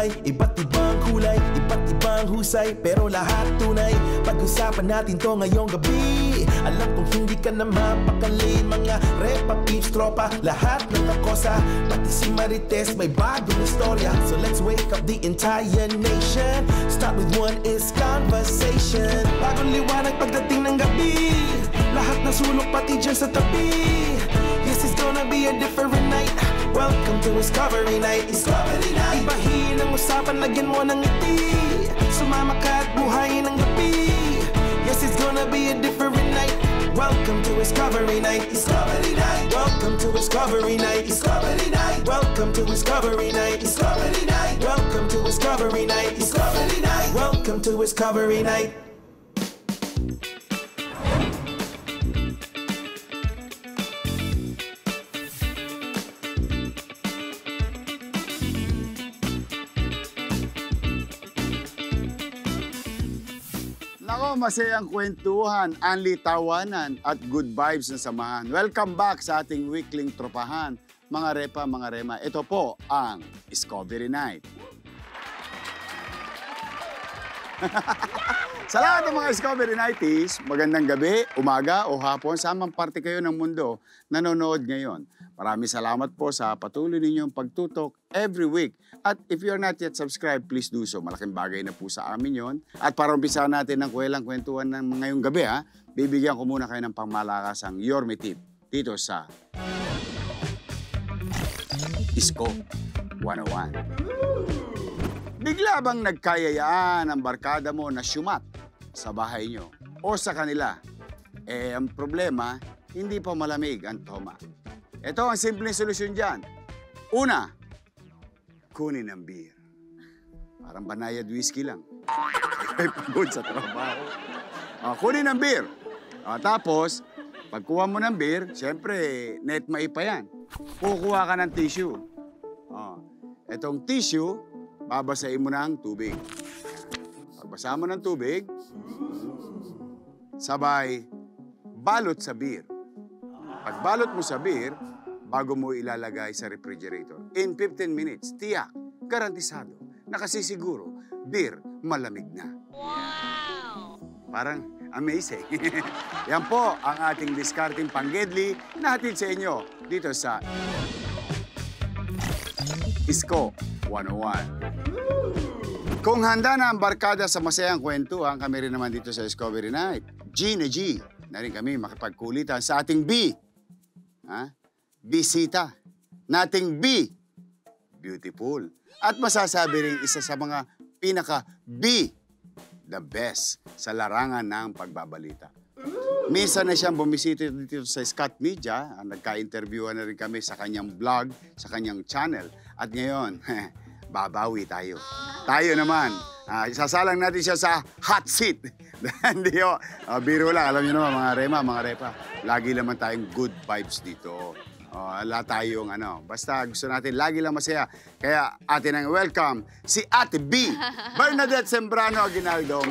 buhay, iba't ibang kulay, iba't ibang husay, pero lahat tunay. Pag-usapan natin to ngayong gabi. Alam kong hindi ka na mapakali. Mga repa, peeps, tropa, lahat ng nakosa. Pati si Marites may bagong istorya. So let's wake up the entire nation. Start with one is conversation. Bagong liwanag pagdating ng gabi. Lahat ng sulok pati dyan sa tabi. Yes, it's gonna be a different night. Welcome to Discovery Night. Discovery Night. Ibahin ang usapan, lagyan mo ng ngiti. Sumama ka at buhayin ang gabi. Yes, it's gonna be a different night. Welcome to Discovery Night. Discovery Night. Welcome to Discovery Night. Discovery Night. Welcome to Discovery Night. Discovery Night. Welcome to Discovery Night. Discovery Night. Welcome to Discovery Night. Nako, masayang kwentuhan, anli tawanan at good vibes na samahan. Welcome back sa ating weekling tropahan. Mga repa, mga rema, ito po ang Discovery Night. Sa lahat ng mga Discovery Nighties, magandang gabi, umaga o hapon, sa amang parte kayo ng mundo nanonood ngayon. Maraming salamat po sa patuloy ninyong pagtutok every week. At if you're not yet subscribed, please do so. Malaking bagay na po sa amin yon. At para umpisahan natin ng kwelang kwentuhan ng ngayong gabi, bibigyan ko muna kayo ng pangmalakasang Yorme Tip dito sa Isko 101. Bigla bang nagkayayaan ang barkada mo na syumat sa bahay nyo o sa kanila? Ang problema, hindi pa malamig ang toma. Ito ang simpleng solusyon dyan. Una, kunin ang beer. Parang banayad whiskey lang. Ay pagod sa trabaho. Kunin ang beer. Tapos, pagkuha mo ng beer, siyempre, net maipa yan. Kukuha ka ng tissue. Itong tissue, babasahin mo ng tubig. Pagbasa mo ng tubig, sabay, balot sa beer. Pagbalot mo sa beer, bago mo ilalagay sa refrigerator. In 15 minutes, tiyak, garantisado, nakasisiguro, beer, malamig na. Wow! Parang amazing. Yan po ang ating discarding panggedli na hatid sa inyo dito sa Isko 101. Kung handa na ang barkada sa masayang kwentuhan, kami rin naman dito sa Discovery Night. G na G, na rin kami makipagkulitan sa ating B. Bisita. Nating B. Beautiful. At masasabi rin isa sa mga pinaka-B. The best sa larangan ng pagbabalita. Minsan na siyang bumisita dito sa Scott Media. Nagka-interviewan na rin kami sa kanyang vlog, sa kanyang channel. At ngayon, babawi tayo. Tayo naman. Isasalang natin siya sa hot seat. Hindi o. Biro lang. Alam niyo naman, mga rema, mga repa. Lagi naman tayong good vibes dito. Wala tayong basta gusto natin lagi lang masaya. Kaya atin ang welcome si Ate B. Bernadette Sembrano Aguinaldo.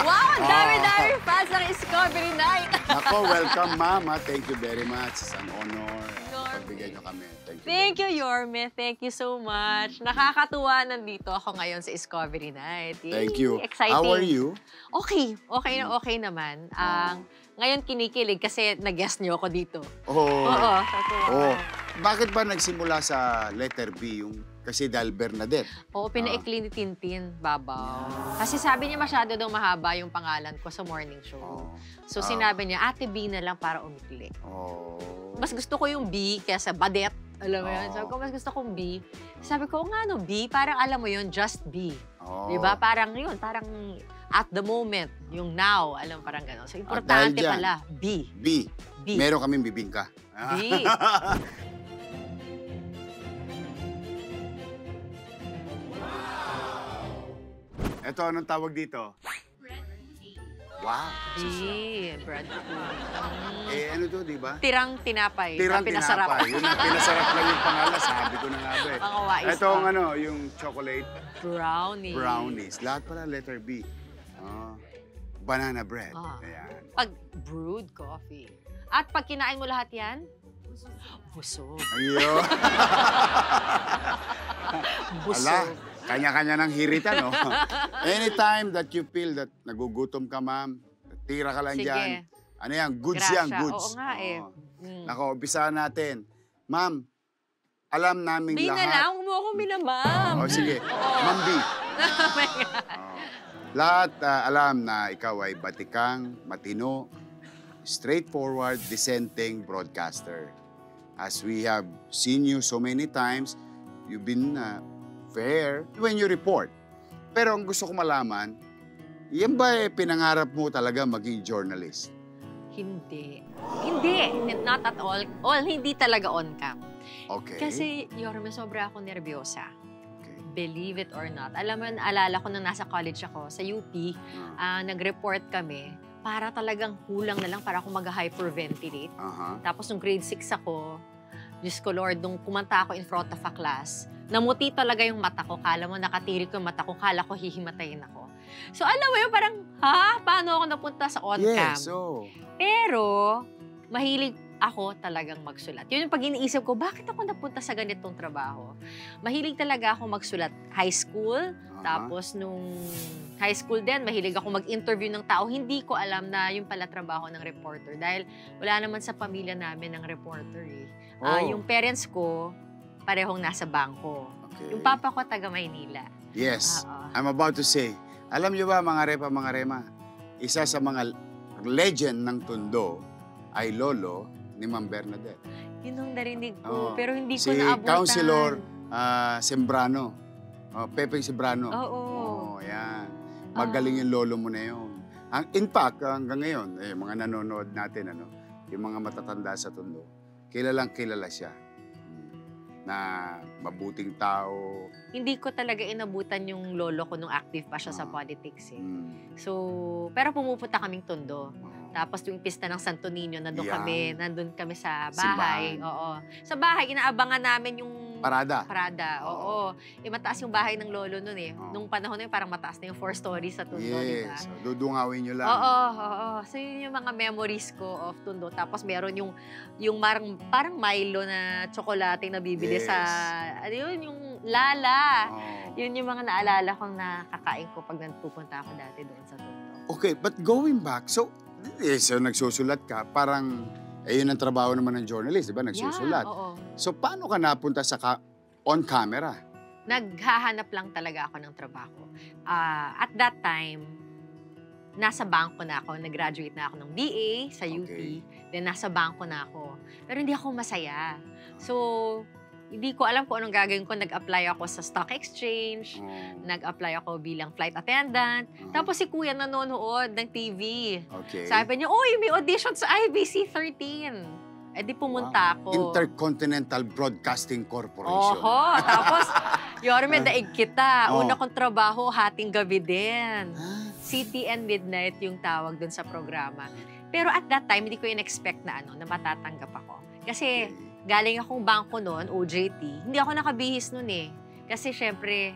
Wow, dami-dami fans ng Discovery Night. Ako, welcome, Mama. Thank you very much. It's an honor. Pagbigyan nyo kami. Thank you, Yorme. Thank you so much. Nakakatuwa, nandito ako ngayon sa Discovery Night. Yay! Thank you. Exciting. How are you? Okay. Okay naman. Ngayon kinikilig kasi nag-guest niyo ako dito. Oo. Bakit ba nagsimula sa letter B yung kasi dahil Bernadette? Oo, pinaikli ni Tintin, Babaw. Kasi sabi niya masyado daw mahaba yung pangalan ko sa morning show. So sinabi niya, Ate B na lang para umikli. Mas gusto ko yung B kaysa Badette. Alam mo yun? Sabi ko, mas gusto kong B. Sabi ko, B, parang alam mo yun, just B. Diba? Parang yun, parang at the moment, yung now, alam parang gano'n. So, importante dyan, pala, B. B. Meron kaming bibingka. B. Ito, anong tawag dito? Wow. Bread food. Ano to, di ba? Tirang tinapay. Tirang pinasarap. tinapay. Yun ang pinasarap lang yung pangalan. Sabi ko na nga ba eh. Pangawais. Ito ang yung chocolate. Brownies. Brownies. Lahat pala letter B. Banana bread. Ayan. Pag brewed coffee. At pag kinain mo lahat yan, Busog. Ayun. Busog. Ala, kanya-kanya ng hiritan, no? Anytime that you feel that nagugutom ka, ma'am, tira ka lang Sige. dyan. Ano yan? Goods Grasya. yan, goods. Oo nga eh. Oo. Nako, umpisahan natin. Ma'am, alam naming Bi na lahat. lang, huwag mo akong minamam. O, sige. Ma'am B. Oh my God. Lahat alam na ikaw ay batikang, matino, straightforward, dissenting broadcaster. As we have seen you so many times, you've been fair when you report. Pero ang gusto ko malaman, yan ba pinangarap mo talaga maging journalist? Hindi. Hindi. Not at all. Hindi talaga on cam. Okay. Kasi, Yorme, sobra ako nervyosa. Okay. Believe it or not. Alam mo, alala ko nung nasa college ako, sa UP, nag-report kami para talagang kulang na lang para ako mag-hyperventilate. Tapos nung grade 6 ako, Diyos ko Lord, nung kumanta ako in front of a class, namuti talaga yung mata ko. Kala mo, nakatirik yung mata ko. Kala ko hihimatayin ako. So alam mo yun, parang, paano ako napunta sa on-cam? Yes, so... Pero, mahilig ako talagang magsulat. Yun yung pag iniisip ko, bakit ako napunta sa ganitong trabaho? Mahilig talaga ako magsulat. High school, tapos nung high school din, mahilig ako mag-interview ng tao. Hindi ko alam na yung pala trabaho ng reporter. Dahil wala naman sa pamilya namin ng reporter eh. Yung parents ko, parehong nasa bangko. Okay. Yung papa ko, taga Maynila. Yes. I'm about to say, alam niyo ba mga repa, mga rema, isa sa mga legend ng Tondo ay lolo ni Ma'am Bernadette. Yun ang narinig ko, pero hindi ko Si naabutan. Councilor Sembrano. Pepe Sembrano. Oo. Yan. Magaling yung lolo mo na yun. In fact, hanggang ngayon, mga nanonood natin, yung mga matatanda sa Tondo, kilalang kilala siya. Na mabuting tao. Hindi ko talaga inabutan yung lolo ko nung active pa siya sa politics eh. So, pero pumupunta kaming Tondo. Tapos yung pista ng Santo Niño, nandun kami sa bahay. Simbahan. Oo. Sa bahay, inaabangan namin yung Parada. Oo. Mataas yung bahay ng lolo nun eh. Nung panahon na yun, parang mataas na yung 4 stories sa Tondo, di ba? Yes. Dudungawin nyo lang. Oo. So yun yung mga memories ko of Tondo. Tapos meron yung parang Milo na tsokolate na bibili sa, yung Lala. Yun yung mga naalala kong nakakain ko pag nagpupunta ako dati doon sa Tondo. Okay, but going back, so nagsusulat ka, parang, yun ang trabaho naman ng journalist, di ba? Nagsusulat. Yeah, oo. So, paano ka napunta sa on camera? Naghahanap lang talaga ako ng trabaho. At that time, nasa bangko na ako. Nag-graduate na ako ng BA sa UP. Okay. Then, nasa bangko na ako. Pero hindi ako masaya. So, hindi ko alam kung anong gagawin ko. Nag-apply ako sa stock exchange. Nag-apply ako bilang flight attendant. Tapos si Kuya nanonood ng TV. Okay. Sabi niya, uy, may audition sa IBC 13. Di pumunta ako. Intercontinental Broadcasting Corporation. Tapos, Yorme, daig kita. Una kong trabaho, hating gabi din. CTN Midnight yung tawag dun sa programa. Pero at that time, hindi ko in-expect na matatanggap ako. Kasi, galing akong bangko noon, OJT, hindi ako nakabihis noon eh. Kasi syempre,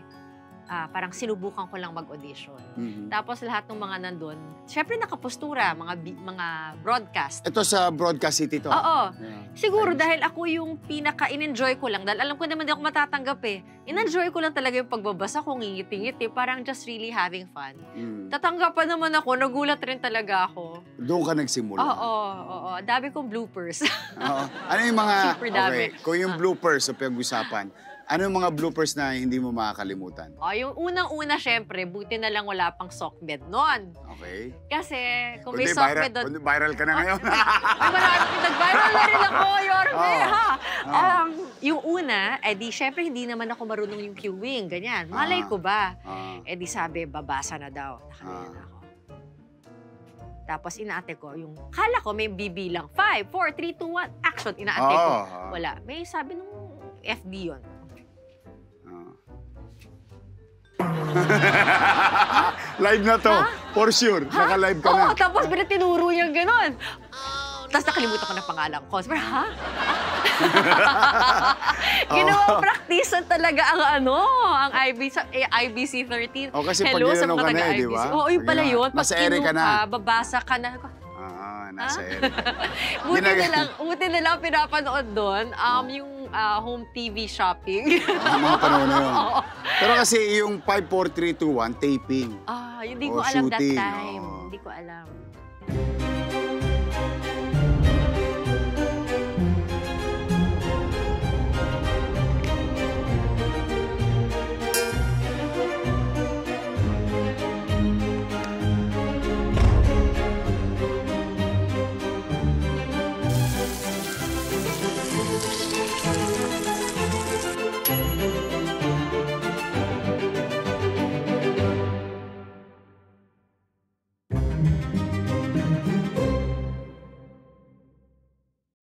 parang sinubukan ko lang mag-audition. Tapos lahat ng mga nandun, syempre nakapostura, mga broadcast. Ito sa Broadcast City to? Oo. Yeah. Siguro dahil ako yung pinaka-in-enjoy ko lang, dahil alam ko naman di ako matatanggap eh. In-enjoy ko lang talaga yung pagbabasa ko, ngingiti-ngiti, parang just really having fun. Tatanggapan naman ako, nagulat rin talaga ako. Doon ka nagsimula? Oo. Dami kong bloopers. Ano yung mga, super dami. Okay, kung yung bloopers sa pag-usapan, ano yung mga bloopers na hindi mo makakalimutan? Yung unang-una, syempre, buti na lang wala pang sock bed noon. Okay. Kasi, kung may sock bed doon... Kundi viral ka na ngayon. Nag-viral na rin ako, Yorme, ha? Yung una, syempre, hindi naman ako marunong yung queuing, ganyan. Malay ko ba? Di sabi, babasa na daw. Nakalala na ako. Tapos inaate ko, kala ko may bibilang. 5, 4, 3, 2, 1, action. Inaate ko. Wala. May sabi nung FD yun. Live na to. For sure. Naka-live ka na. Tapos tinuro niya gano'n. Tapos nakalimutan ko na pangalan ko. Sabi, Ginawang praktisan talaga ang IBC 13. Kasi Hello pag sa mga ka na, taga-IBC. di ba? Yun pala yun. Pag nasa ere ka na. babasa ka na. nasa ere. buti na lang pinapanood doon, yung home TV shopping. Mga panahon na yun. Pero kasi yung 5, 4, 3, 2, 1, taping. Hindi ko alam that time. Hindi ko alam.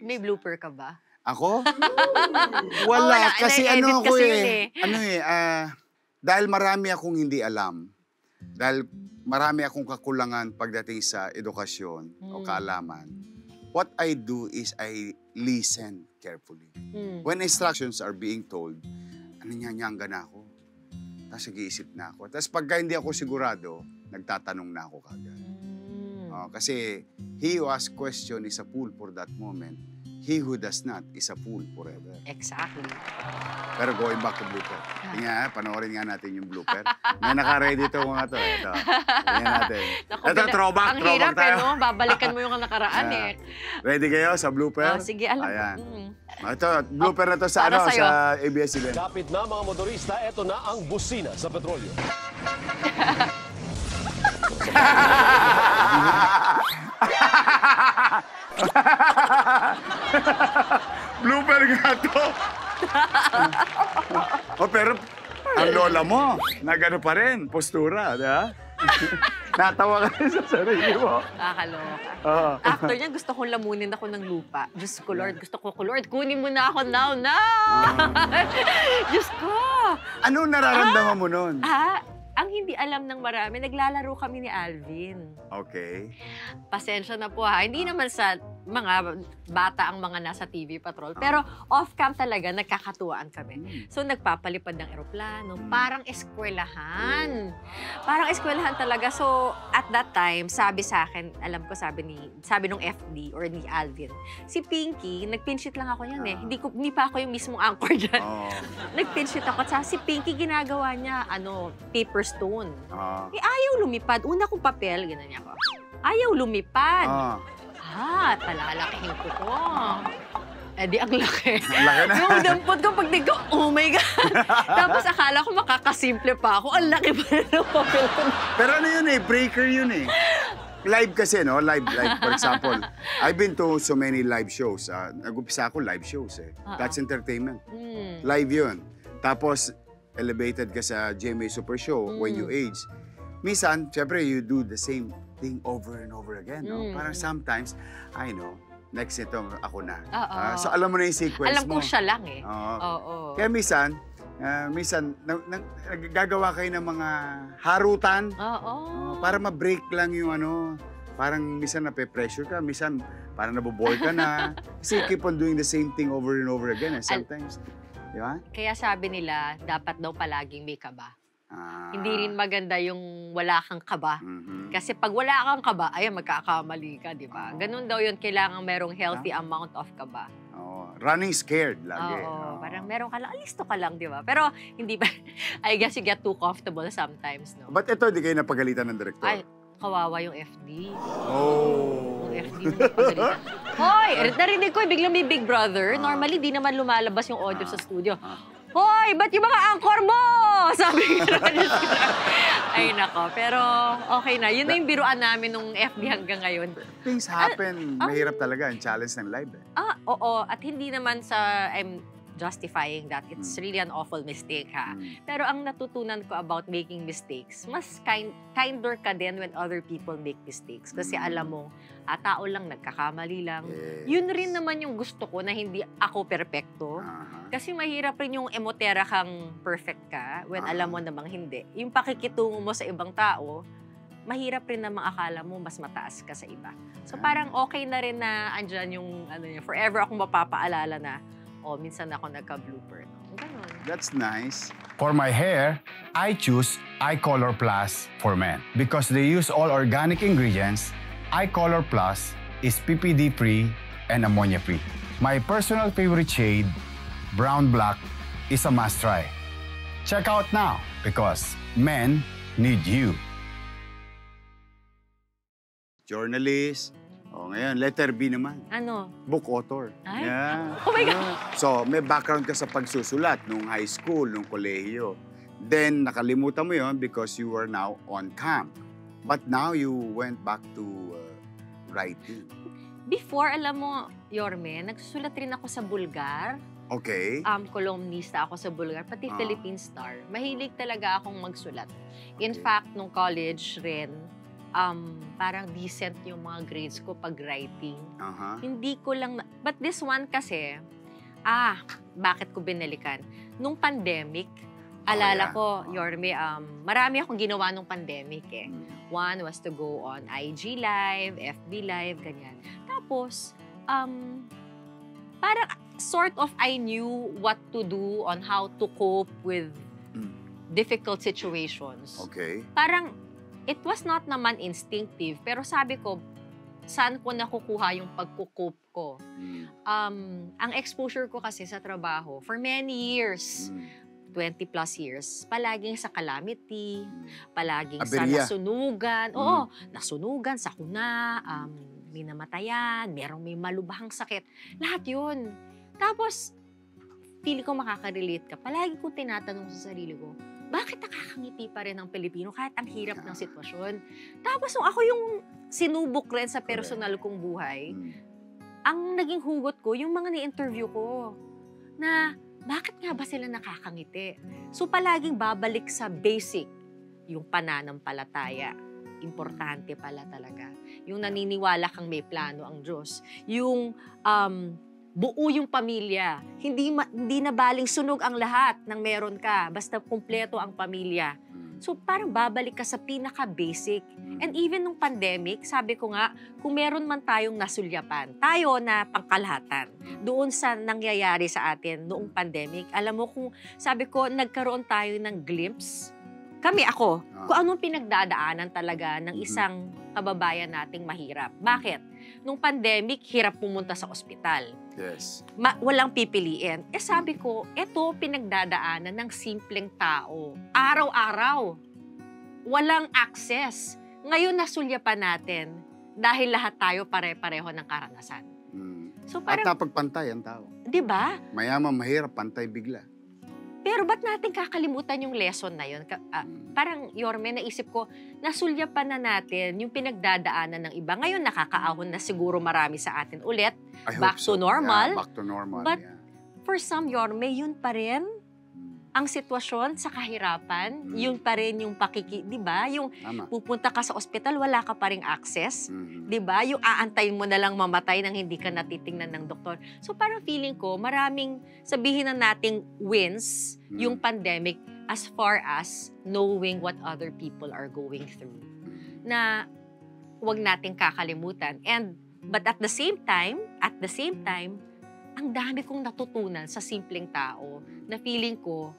May blooper ka ba? Ako? Wala. Kasi ano ako dahil marami akong hindi alam. Dahil marami akong kakulangan pagdating sa edukasyon o kaalaman. What I do is I listen carefully. When instructions are being told, nanyanyangga na ako. Tapos nag-iisip na ako. Tapos pagka hindi ako sigurado, nagtatanong na ako kagad. Kasi he who asks question is a fool for that moment. He who does not is a fool forever. Exactly. Pero going back to blooper. Tingnan, panoorin nga natin yung blooper. May naka-ready ito mga to. Ito. Tingnan natin. Ito, throwback. Ang hirap tayo. No? Babalikan mo yung nakaraan Ready kayo sa blooper? Sige, alam. Ayan. Ito, blooper na to sa, sa ABS-CBN. Kapit na mga motorista, ito na ang busina sa petrolyo. Blooper nga to. Pero ang lola mo, nagano pa rin, postura, di ba? Natawa ka rin sa sarili mo. Kakaloka. After niyan, gusto kong lamunin ako ng lupa. Diyos ko, Lord. Gusto ko, Lord, kunin mo na ako now. Diyos ko. Ano nararamdaman mo nun? Ang hindi alam ng marami, naglalaro kami ni Alvin. Okay. Pasensya na po Hindi naman sa mga bata ang mga nasa TV Patrol. Pero off-cam talaga, nagkakatuwaan kami. So nagpapalipad ng eroplano. Parang eskwelahan. Parang eskwelahan talaga. So at that time, sabi sa akin, alam ko sabi nung FD or ni Alvin, si Pinky, nagpinshit lang ako yan Hindi pa ako yung mismong anchor dyan. Nagpinshit ako. At si Pinky, ginagawa niya, paper stone. Ayaw lumipad. Una kong papel, gano'n niya ako. Ayaw lumipad. Talalakihin ko to. Di ang laki. Yung dampot ko, pag ko, oh my God. Tapos akala ko makakasimple pa ako. Ang laki pa na ng papel ko. Pero ano yun breaker yun Live kasi, no? Live. For example, I've been to so many live shows. Nag-upisa ako live shows That's entertainment. Live yun. Tapos, elevated ka sa GMA Super Show when you age. Minsan, syempre, you do the same thing over and over again, no? Parang sometimes, I know, next ito, ako na. So, alam mo na yung sequence alam mo. ko siya lang Kaya minsan, gagawa kayo ng mga harutan. Para ma-break lang yung parang minsan nape-pressure ka, minsan parang nabobore ka na. Kasi keep on doing the same thing over and over again. Sometimes, di ba? Kaya sabi nila, dapat daw palaging may kaba. Hindi rin maganda yung wala kang kaba. Kasi pag wala kang kaba, magkakamali ka, di ba? Ganun daw yun, kailangan merong healthy amount of kaba. Running scared lagi. Parang meron ka lang, alisto ka lang, di ba? Pero hindi ba, I guess you get too comfortable sometimes, no? But ito, di kayo napagalitan ng direktor? Ay, kawawa yung FD. Yung FD na napagalitan. Hoy! Narinig ko, biglang may Big Brother. Normally, di naman lumalabas yung audio sa studio. Hoy, ba't yung mga anchor mo? Sabi ko Ay, nako. Pero okay na. Yun na yung biruan namin nung FD hanggang ngayon. Things happen. Mahirap talaga ang challenge ng live Oo. At hindi naman sa I'm justifying that. It's really an awful mistake, Pero ang natutunan ko about making mistakes, mas kinder ka din when other people make mistakes. Kasi alam mo, tao lang, nagkakamali lang. Yun rin naman yung gusto ko na hindi ako perpekto. Kasi mahirap rin yung emotera kang perfect ka when alam mo namang hindi. Yung pakikitungo mo sa ibang tao, mahirap rin namang akala mo mas mataas ka sa iba. So parang okay na rin na andyan yung forever akong mapapaalala na minsan ako nagka-blooper. Ganun. That's nice. For my hair, I choose iColor Plus for men. Because they use all organic ingredients, iColor Plus is PPD-free and ammonia-free. My personal favorite shade, brown black, is a must-try. Check out now because men need you. Journalist. Ngayon, letter B naman. Ano? Book author. Ay? Yeah. Oh my God! So, may background ka sa pagsusulat nung high school, nung kolehiyo. Then, nakalimutan mo yon because you were now on camp. But now, you went back to writing. Before, alam mo, Yorme, nagsusulat rin ako sa Bulgar. Okay. Columnista ako sa Bulgar, pati Philippine Star. Mahilig talaga akong magsulat. In fact, nung college rin, parang decent yung mga grades ko pag writing. Hindi ko lang, but this one kasi, bakit ko binalikan? Nung pandemic, alala ko, Yorme, marami akong ginawa nung pandemic eh. One was to go on IG Live, FB Live, ganyan. Tapos, parang sort of I knew what to do on how to cope with difficult situations. Okay. Parang, it was not naman instinctive, pero sabi ko, saan ko nakukuha yung pagkukope ko? Ang exposure ko kasi sa trabaho, for many years, 20 plus years, palaging sa calamity, palaging sa nasunugan. Oo, nasunugan, sakuna, may namatayan, may malubhang sakit. Lahat yun. Tapos, pili ko makaka-relate ka. Palagi ko tinatanong sa sarili ko, bakit nakakangiti pa rin ang Pilipino kahit ang hirap ng sitwasyon? Tapos, ako yung sinubok rin sa personal kong buhay, ang naging hugot ko, yung mga ni-interview ko, na bakit nga ba sila nakakangiti? So, palaging babalik sa basic, yung pananampalataya. Importante pala talaga. Yung naniniwala kang may plano ang Diyos. Yung buo yung pamilya. Hindi na baling sunog ang lahat ng meron ka. Basta kumpleto ang pamilya. So, parang babalik ka sa pinaka-basic. And even nung pandemic, sabi ko nga, kung meron man tayong nasulyapan, tayo na pangkalahatan, doon sa nangyayari sa atin noong pandemic, alam mo kung, sabi ko, nagkaroon tayo ng glimpse, ako, kung anong pinagdadaanan talaga ng isang kababayan nating mahirap. Bakit? Nung pandemic, hirap pumunta sa ospital. Yes. Walang pipiliin. Sabi ko, ito pinagdadaanan ng simpleng tao. Araw-araw. Walang access. Ngayon nasulyapan natin dahil lahat tayo pare-pareho ng karanasan. So, parang, at napagpantay ang tao. Diba? Mayaman, mahirap, pantay bigla. Pero ba't natin kakalimutan yung lesson na yun? Parang, Yorme, naisip ko, nasulyapan na natin yung pinagdadaanan ng iba. Ngayon, nakakaahon na siguro marami sa atin ulit. Back to normal. Yeah, back to normal. But for some, Yorme, yun pa rin ang sitwasyon sa kahirapan. Yun pa rin yung di ba? Yung pupunta ka sa ospital, wala ka pa ring access. Di ba? Yung aantayin mo na lang mamatay nang hindi ka natitingnan ng doktor. So parang feeling ko, maraming sabihin na nating wins yung pandemic as far as knowing what other people are going through. Na huwag nating kakalimutan. But at the same time, ang dami kong natutunan sa simpleng tao na feeling ko,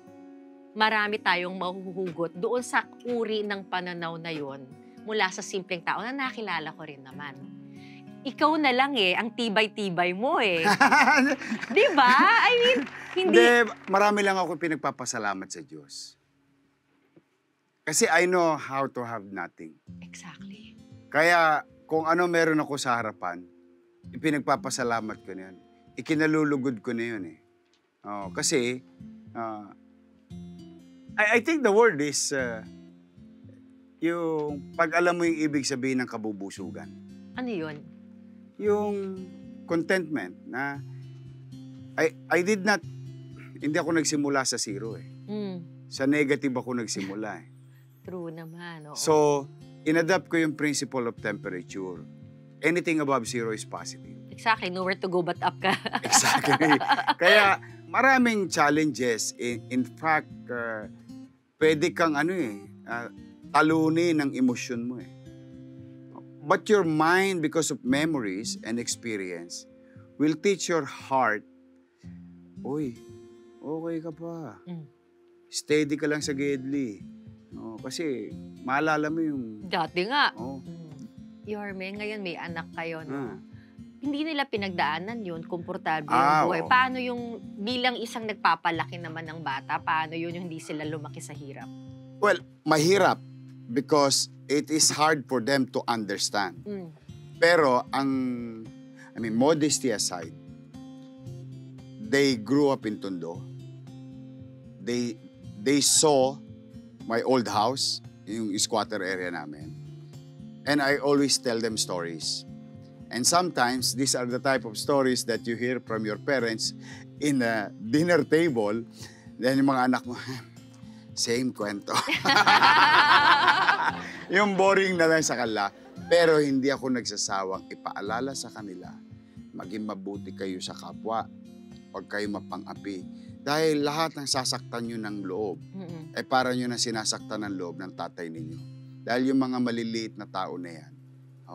marami tayong mahuhugot doon sa uri ng pananaw na yon mula sa simpleng tao na nakilala ko rin naman. Ikaw na lang ang tibay-tibay mo Di ba? I mean, hindi... Marami lang ako pinagpapasalamat sa Diyos. Kasi I know how to have nothing. Exactly. Kaya kung ano meron ako sa harapan, ipinagpapasalamat ko na yun. Ikinalulugod ko na yun kasi... I think the word is yung pag alam mo yung ibig sabihin ng kabubusugan. Ano yun? Yung contentment na hindi ako nagsimula sa zero Sa negative ako nagsimula True naman. Oo. So, inadapt ko yung principle of temperature. Anything above zero is positive. Exactly. Nowhere to go but up ka. Exactly. Kaya maraming challenges. In fact, pwede kang talunin ng emosyon mo But your mind, because of memories and experience, will teach your heart, uy, okay ka pa. Steady ka lang sa Gedli. Kasi maalala mo yung... Dati nga. Yorme, ngayon may anak kayo, no? hindi nila pinagdaanan yun, komportable yung buhay. Oo. Paano yung bilang isang nagpapalaki naman ng bata, paano yun yung hindi sila lumaki sa hirap? Well, mahirap because it is hard for them to understand. Pero modesty aside, they grew up in Tondo. They saw my old house, yung squatter area namin. And I always tell them stories. And sometimes, these are the type of stories that you hear from your parents in a dinner table. Then yung mga anak mo, same kwento. Yung boring na lang sa kanila. Pero hindi ako nagsasawang ipaalala sa kanila, maging mabuti kayo sa kapwa. Huwag kayo mapang-api. Dahil lahat ng sasaktan nyo ng loob, ay para nyo na sinasaktan ng loob ng tatay ninyo. Dahil yung mga maliliit na tao na yan,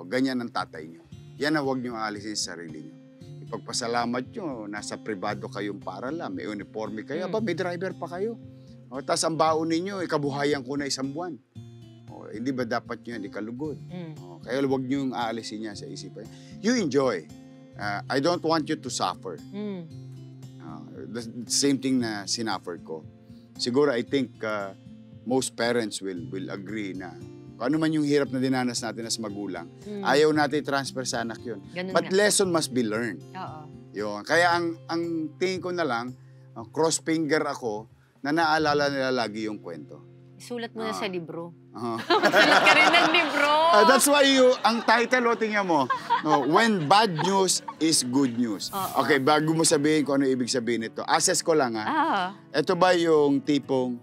ganyan ang tatay nyo. Yan na huwag nyo aalisin sa sarili nyo. Ipagpasalamat nyo, nasa pribado kayong paralan, may uniforme kayo, may driver pa kayo. Tapos ang baon ninyo, ikabuhayan ko na 1 buwan. Hindi ba dapat nyo yan ikalugod? Kaya huwag nyo yung aalisin niya sa isipan. You enjoy. I don't want you to suffer. The same thing na sinuffered ko. Siguro, I think most parents will agree na kung ano man yung hirap na dinanas natin as magulang, ayaw natin transfer sa anak yun. But lesson must be learned. Oo. Yun. Kaya ang tingin ko na lang, cross finger ako, na naalala nila lagi yung kwento. Isulat mo na sa libro. Magsulat ka rin ng libro! That's why ang title, tingnan mo, When Bad News is Good News. Okay, bago mo sabihin kung ano ibig sabihin nito, assess ko lang Ito ba yung tipong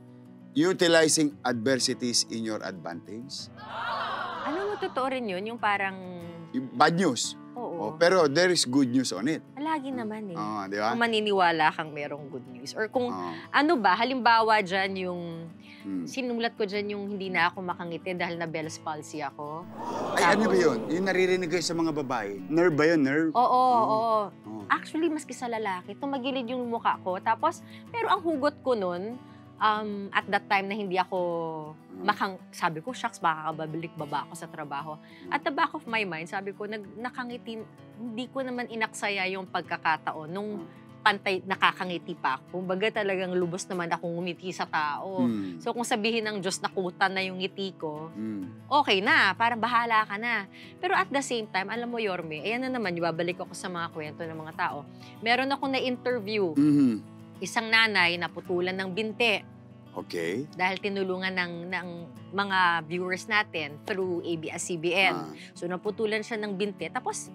utilizing adversities in your advantage? Ano mo, totoo rin yun? Yung parang... Bad news. Oo. Pero there is good news on it. Lagi naman eh. Di ba? Kung maniniwala kang merong good news. Or kung ano ba, halimbawa dyan yung... Sinulat ko dyan yung hindi na ako makangiti dahil na Bell's palsy ako. Ay, ano ba yun? Yung naririnig kayo sa mga babae. Nerve ba yun? Nerve? Oo. Actually, maski sa lalaki, tumagilid yung mukha ko. Tapos, pero ang hugot ko nun, at that time na hindi ako sabi ko, shucks, baka babalik baba ako sa trabaho. At the back of my mind, sabi ko, nakangiti, hindi ko naman inaksaya yung pagkakataon nung pantay, nakakangiti pa ako. Kumbaga talagang lubos naman akong ngumiti sa tao. So kung sabihin ng Diyos nakutan na yung ngiti ko, okay na, parang bahala ka na. Pero at the same time, alam mo Yorme, ayan na naman, babalik ako sa mga kwento ng mga tao. Meron akong na-interview, isang nanay na putulan ng binti. Okay. Dahil tinulungan ng mga viewers natin through ABS-CBN. So naputulan siya ng binti. Tapos,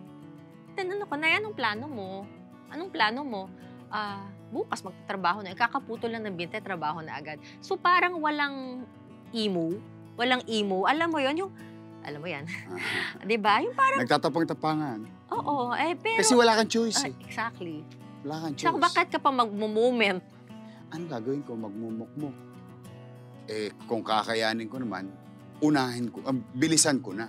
tinanong ko, Nay, anong plano mo? Anong plano mo? Bukas magtatrabaho na. Kakaputol lang ng binti, trabaho na agad. So parang walang emo. Alam mo yun? Alam mo yan? Diba? Yung parang... Nagtatapang-tapangan. Oo. Pero, kasi wala kang choice eh. Exactly. Wala kang choice. Saka bakit ka pa mag-moment? Ano gagawin ko? Magmumukmuk. Kung kakayanin ko naman, unahin ko, bilisan ko na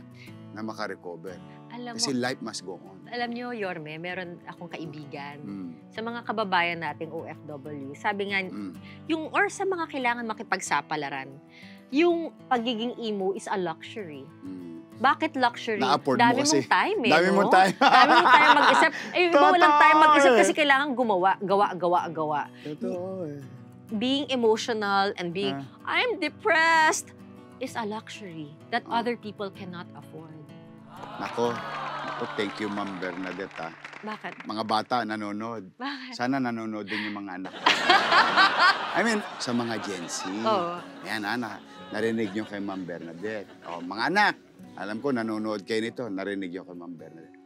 makarecover. Kasi life must go on. Alam nyo, Yorme, meron akong kaibigan sa mga kababayan nating OFW. Sabi nga, or sa mga kailangan makipagsapalaran, yung pagiging emo is a luxury. Bakit luxury? Dami mong time eh. Dami mong time. Dami mong time mag-isip. Walang time mag-isip kasi kailangan gawa. Totoo eh. Being emotional and being, I'm depressed, is a luxury that other people cannot afford. Nako, thank you, Ma'am Bernadette. Bakit? Mga bata nanonood. Bakit? Sana nanonood din yung mga anak. Sa mga Gen Z. Ayan, narinig nyo kay Ma'am Bernadette. Mga anak, alam ko, nanonood kayo nito, narinig nyo kay Ma'am Bernadette.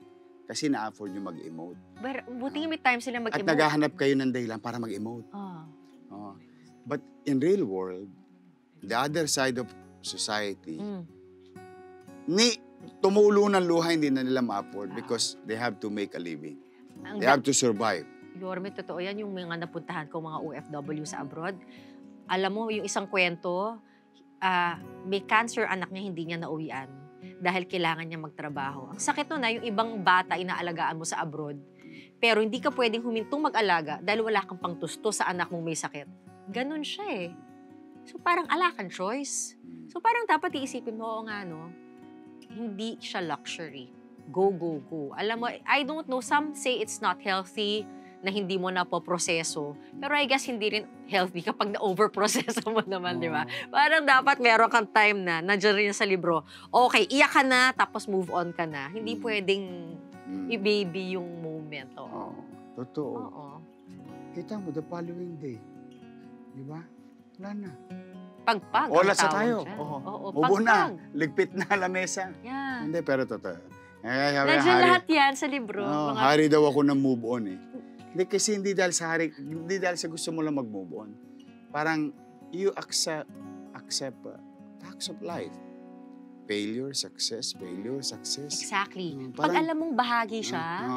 Kasi na-afford nyo mag-emote. Buti may time sila mag-emote. At naghahanap kayo ng dahilan para mag-emote. But in real world, the other side of society, tumulo ng luha, hindi na nila ma-afford because they have to make a living. They have to survive. Yorme, totoo yan. Yung mga napuntahan ko, mga OFW sa abroad. Alam mo, yung isang kwento, may cancer anak niya, hindi niya nauwian dahil kailangan niya magtrabaho. Ang sakit nun yung ibang bata inaalagaan mo sa abroad, pero hindi ka pwedeng humintong mag-alaga dahil wala kang pangtusto sa anak mong may sakit. Ganon siya eh. So parang ala kang choice. So parang dapat iisipin mo, hindi siya luxury. go, go, go. Alam mo, I don't know, some say it's not healthy na hindi mo na po proseso. Pero I guess hindi rin healthy kapag na-overproseso mo naman, di ba? Parang dapat meron kang time na, nandiyan rin sa libro, okay, iyak ka na, tapos move on ka na. Hindi pwedeng i-baby yung moment. Totoo. Oo. Kita mo, the following day. Di ba? Wala na. Pagpag. Olas ang na tawag tayo. dyan. Oo. Oo, Ubo na. pagpag. Ligpit na lamesa. Yeah. Hindi, pero totoo. Nandiyan lahat yan sa libro. Mga... Hari daw ako ng move on eh. Hindi kasi hindi dahil sa gusto mo lang mag-move on. Parang you accept facts of life. Failure, success, failure, success. Exactly. Parang, pag alam mong bahagi siya,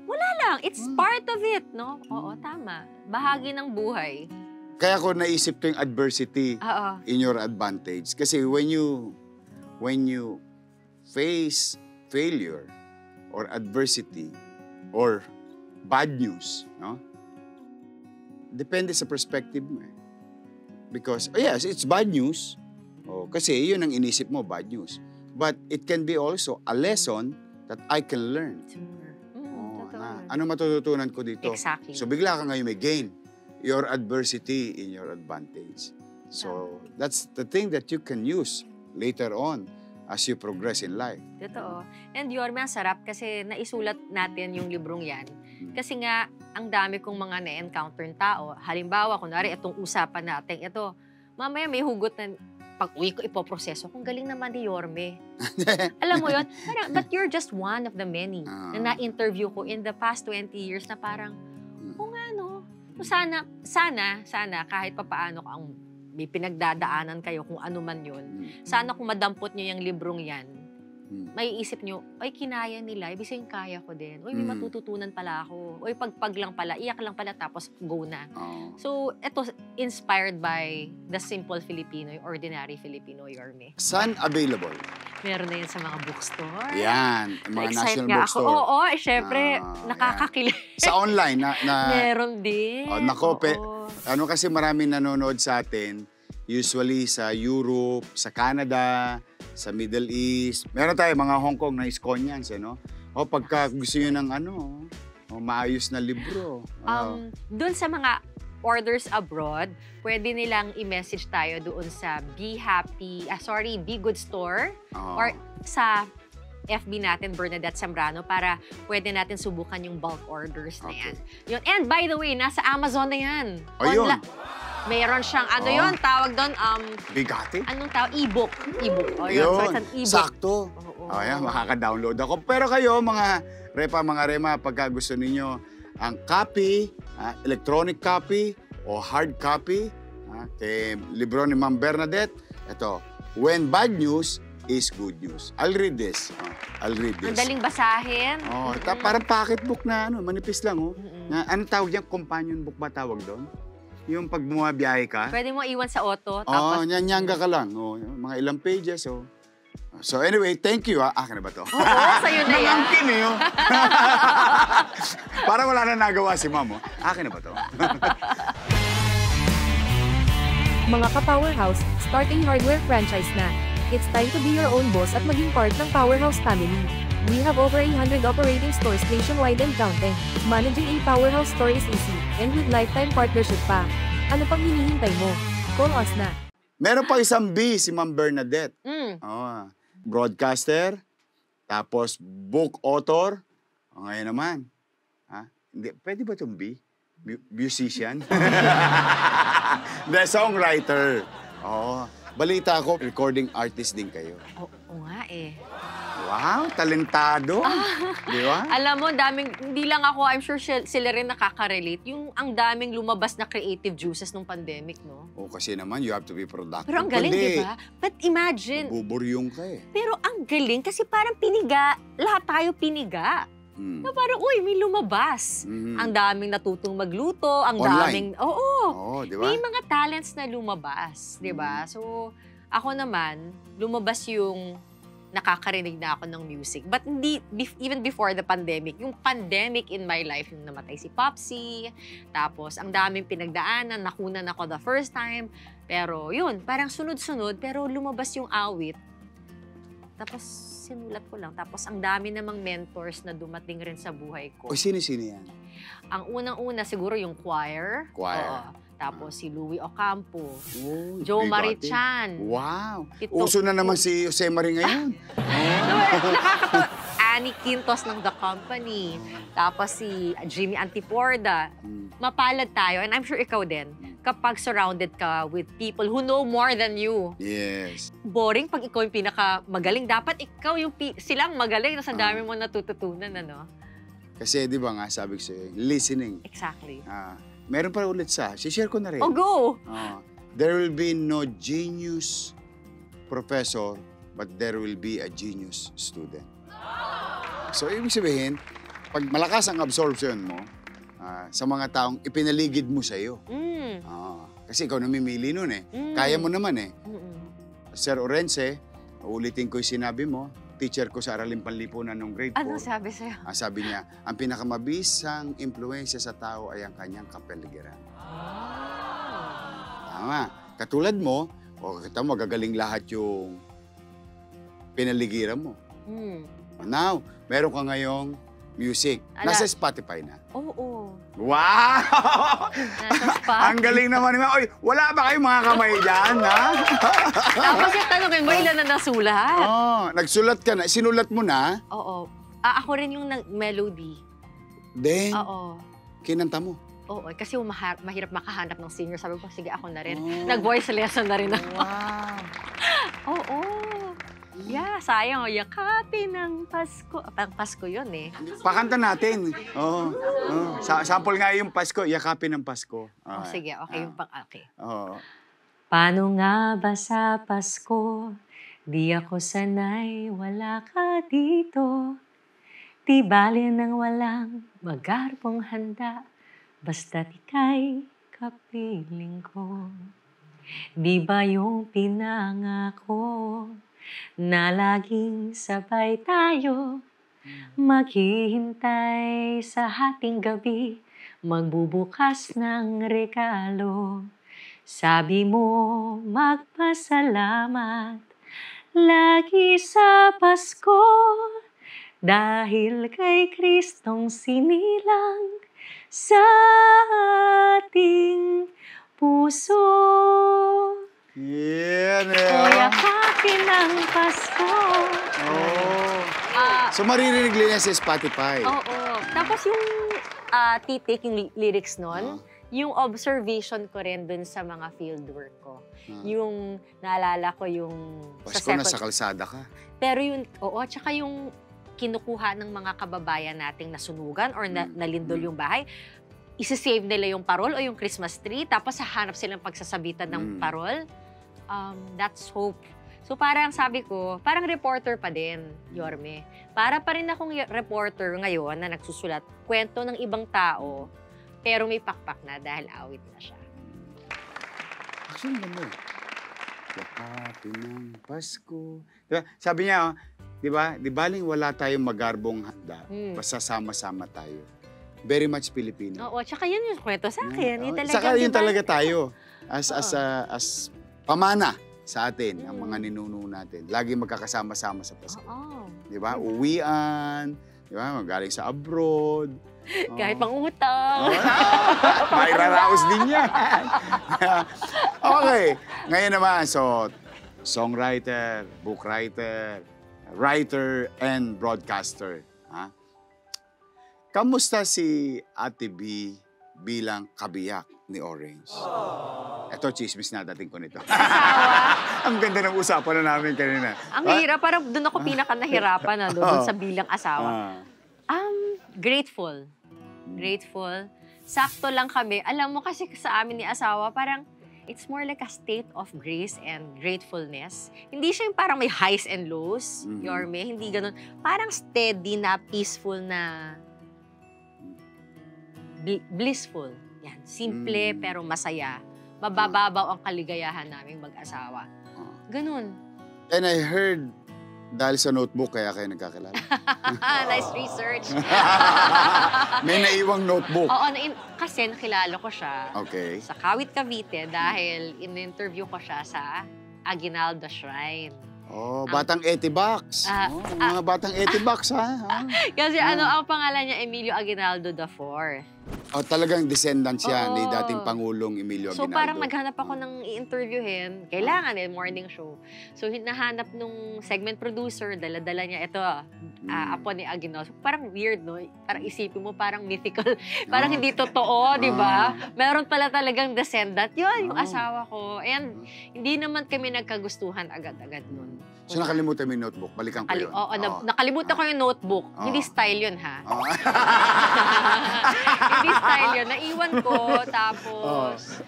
wala lang. It's part of it, no? Oo, tama. Bahagi ng buhay. Kaya ko naisip ko yung adversity in your advantage. Kasi when you face failure or adversity or bad news, no? Depende sa perspective mo eh. Because, yes, it's bad news. Kasi yun ang inisip mo, bad news. But it can be also a lesson that I can learn. Ano matututunan ko dito? Exactly. So bigla ka ngayon may gain. Your adversity in your advantage. So that's the thing that you can use later on as you progress in life. Totoo. And Yorme, ang sarap kasi naisulat natin yung librong yan. Kasi nga, ang dami kong mga na-encounter ng tao. Halimbawa, kunwari, itong usapan natin, ito, mamaya may hugot na pag-uwi ko ipoproseso. Kung galing naman ni Yorme. Alam mo yun? Parang, but you're just one of the many na na-interview ko in the past 20 years na parang, nga no. Sana, kahit papaano ang may pinagdadaanan kayo kung ano man yun, sana kung madampot nyo yung librong yan, may isip nyo, ay, kinaya nila, ibig sabihin kaya ko din. Uy, may matututunan pala ako. Uy, pagpag lang pala, iyak lang pala, tapos go na. So, ito, inspired by the simple Filipino, yung ordinary Filipino, Yorme. Saan available? Meron na yan sa mga bookstore. Yan, mga Na-excite national nga bookstore. Ako. Oo, syempre, nakakakilig. Sa online, Meron din. Nako, ano kasi maraming nanonood sa atin, usually sa Europe, sa Canada, sa Middle East. Meron tayo mga Hong Kong na Iskonians, no? Pagka gusto nyo ng maayos na libro. Doon sa mga orders abroad, pwede nilang i-message tayo doon sa Be Good Store or sa FB natin, Bernadette Zambrano, para pwede natin subukan yung bulk orders na yan. Yun. And by the way, nasa Amazon na yan. Meron siyang, yun, tawag doon, Bigati? Anong tawag? E-book. So it's an e-book. Sakto. Ayan, makaka-download ako. Pero kayo, mga rema, pagka gusto ninyo ang copy, electronic copy o hard copy, libro ni Ma'am Bernadette, ito, When Bad News is Good News. I'll read this. Ang daling basahin. Parang pocketbook na, manipis lang, anong tawag yan? Companion book ba tawag doon? Yung pag bumabiyahe ka. Pwede mo iwan sa auto. Nyanga ka lang. Mga ilang pages. So anyway, thank you. Akin na ba to? Oo, sa'yo na yan. Nangangkin eh. Parang wala na nagawa si Ma'am. Akin na ba to? Mga ka-Powerhouse, starting hardware franchise na. It's time to be your own boss at maging part ng Powerhouse family. We have over 100 operating stores nationwide and counting. Managing a Powerhouse store is easy, and with lifetime partnership pa. Ano pang hinihintay mo? Call us na. Meron pa isang B, si Ma'am Bernadette. Broadcaster, tapos book author. Ngayon naman. Hindi, pwede ba itong B? Musician? The songwriter. Balita ko, recording artist din kayo. Oo nga eh. Wow, talentado. Di ba? Alam mo, hindi lang ako, I'm sure sila rin nakaka-relate. Yung ang daming lumabas na creative juices nung pandemic, no? Kasi naman, you have to be productive. Pero ang galing, di ba? But imagine. Buburyong ka eh. Pero ang galing kasi parang piniga, lahat tayo piniga. Na parang, may lumabas. Ang daming natutong magluto, ang online. Daming, di ba? May mga talents na lumabas, di ba? So, ako naman, lumabas yung nakakarinig na ako ng music. But hindi, even before the pandemic, yung pandemic in my life, yung namatay si Popsi, tapos ang daming pinagdaanan, nakunan ako the first time. Pero yun, parang sunod-sunod, pero lumabas yung awit. Tapos sinulat ko lang. Tapos ang dami namang mentors na dumating rin sa buhay ko. O, sino-sino yan? Ang unang-una siguro yung choir. Choir. Oo. Tapos si Louie Ocampo. Oh, Joe bigote. Marichan. Wow. Ito. Uso na naman si Jose Marie ngayon. Nakakatawa. Annie Quintos ng The Company. Tapos si Jimmy Antiporda. Mapalad tayo, and I'm sure ikaw din, kapag surrounded ka with people who know more than you. Yes. Boring pag ikaw yung pinakamagaling. Dapat ikaw yung silang magaling na sa dami mo natututunan, ano? Kasi di ba nga, sabi ko sa'yo, listening. Exactly. Meron pa ulit share ko na rin. Oh, go! There will be no genius professor, but there will be a genius student. So, ibig sabihin, pag malakas ang absorption mo, sa mga taong ipinaligid mo sa'yo. Kasi ikaw namimili nun eh. Kaya mo naman eh. Sir Orense, ulitin ko yung sinabi mo, teacher ko sa Araling Panlipunan nung grade 4. Ano sabi sa'yo? Sabi niya, ang pinakamabisang impluensya sa tao ay ang kanyang kapaligiran. Tama. Katulad mo, kita mo, magagaling lahat yung pinaligiran mo. Now, meron ka ngayong music. Nasa Spotify na. Oo. Wow! Nasa Spotify. Ang galing naman naman. Oy, wala ba kayong mga kamay dyan, ha? Tapos yung tanongin mo, ilan na nasulat? Nagsulat ka na. Sinulat mo na. Oo. Ako rin yung melody. Then, Oo. kinanta mo. Oo, kasi mahirap makahanap ng singer. Sabi ko, sige, ako na rin. Nag-voice lesson na rin ako. Wow! Oo. Yeah, sayang. Yakapin ng Pasko. Pang Pasko yun eh. Pakanta natin. Oo. Sample nga yung Pasko. Yakapin ng Pasko. Sige, okay. Yung okay. Oo. Paano nga ba sa Pasko? Di ako sanay, wala ka dito. Di bali nang walang magarbong handa. Basta't ika'y kapiling ko. Di ba yung pinangako na laging sabay tayo, maghihintay sa hating gabi, magbubukas ng regalo. Sabi mo magpasalamat lagi sa Pasko, dahil kay Kristong sinilang sa ating puso. Yan Yakapin ng Pasko. So maririnig din sa Spotify. Oo. Tapos yung titik, yung lyrics nun, yung observation ko rin dun sa mga fieldwork ko. Yung naalala ko yung... Pasko, nasa kalsada ka. Pero yung, tsaka yung kinukuha ng mga kababayan nating nasunugan or nalindol yung bahay, isi-save nila yung parol o yung Christmas tree, tapos hahanap silang pagsasabitan ng parol. That's hope. So parang sabi ko, parang reporter pa din, Yorme. Para pa rin akong reporter ngayon na nagsusulat kwento ng ibang tao, pero may pakpak na dahil awit na siya. Actually, ganda eh. Yakapin ng Pasko. Diba? Sabi niya, di ba, di baling wala tayong magarbong handa, basta sama-sama tayo. Very much Filipino. Oo, tsaka yun yung kwento sa akin. Saka yun talaga tayo. As pamana sa atin, ang mga ninuno natin. Lagi magkakasama-sama sa Pasko. Di ba? Uwian, di ba? Magaling sa abroad. Kahit pang utang. May raraos din yan. Okay. Ngayon naman, so, songwriter, book writer, writer, and broadcaster. Kamusta si Ate B bilang kabiyak ni Orange? Ito, chismis na dating ko nito. Ang ganda ng usapan na namin kanina. Ang hirap, parang doon ako pinaka-nahirapan doon sa bilang asawa. Grateful. Grateful. Sakto lang kami. Alam mo kasi sa amin ni asawa, parang it's more like a state of grace and gratefulness. Hindi siya yung parang may highs and lows, Yorme. Hindi ganun. Parang steady na, peaceful na, blissful. Yan. Simple pero masaya. Mabababaw ang kaligayahan naming mag-asawa. Ganun. And I heard, dahil sa notebook, kaya kayo nagkakilala. Nice research. May naiwang notebook. Oo, kasi nakilala ko siya sa Kawit, Cavite dahil in-interview ko siya sa Aguinaldo Shrine. Oh, batang 80 bucks. Mga batang 80 bucks, ha? Kasi ang pangalan niya, Emilio Aguinaldo IV. Oh, talagang descendant siya ni Oo. dating Pangulong Emilio So Aguinaldo. parang naghanap ako ng i-interviewin. Kailangan morning show. So hinahanap nung segment producer, dala-dala niya, ito, apo ni Aguinaldo. So, parang weird, no? Parang isipin mo, parang mythical. Parang hindi totoo, di ba? Meron pala talagang descendant. Yun, yung asawa ko. And hindi naman kami nagkagustuhan agad-agad nun. So nakalimutan mo yung notebook. Balikan ko yun. Oo, nakalimutan ko yung notebook. Hindi style yun, ha? Hindi style yun. Naiwan ko, tapos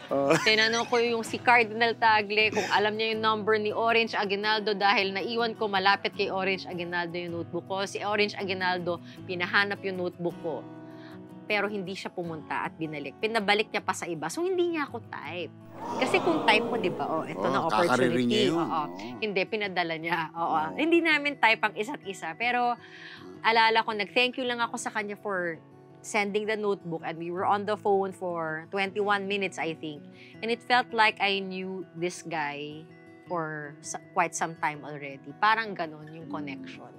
tinanong ko yung si Cardinal Tagle kung alam niya yung number ni Orange Aguinaldo dahil naiwan ko malapit kay Orange Aguinaldo yung notebook ko. Si Orange Aguinaldo, pinahanap yung notebook ko. Pero hindi siya pumunta at binalik. Pinabalik niya pa sa iba. So, hindi niya ako type. Kasi kung type mo, di ba, ito na opportunity. Hindi, pinadala niya. Hindi namin type ang isa't isa. Pero, alala ko, nag-thank you lang ako sa kanya for sending the notebook and we were on the phone for 21 minutes, I think. And it felt like I knew this guy for quite some time already. Parang ganun yung connection.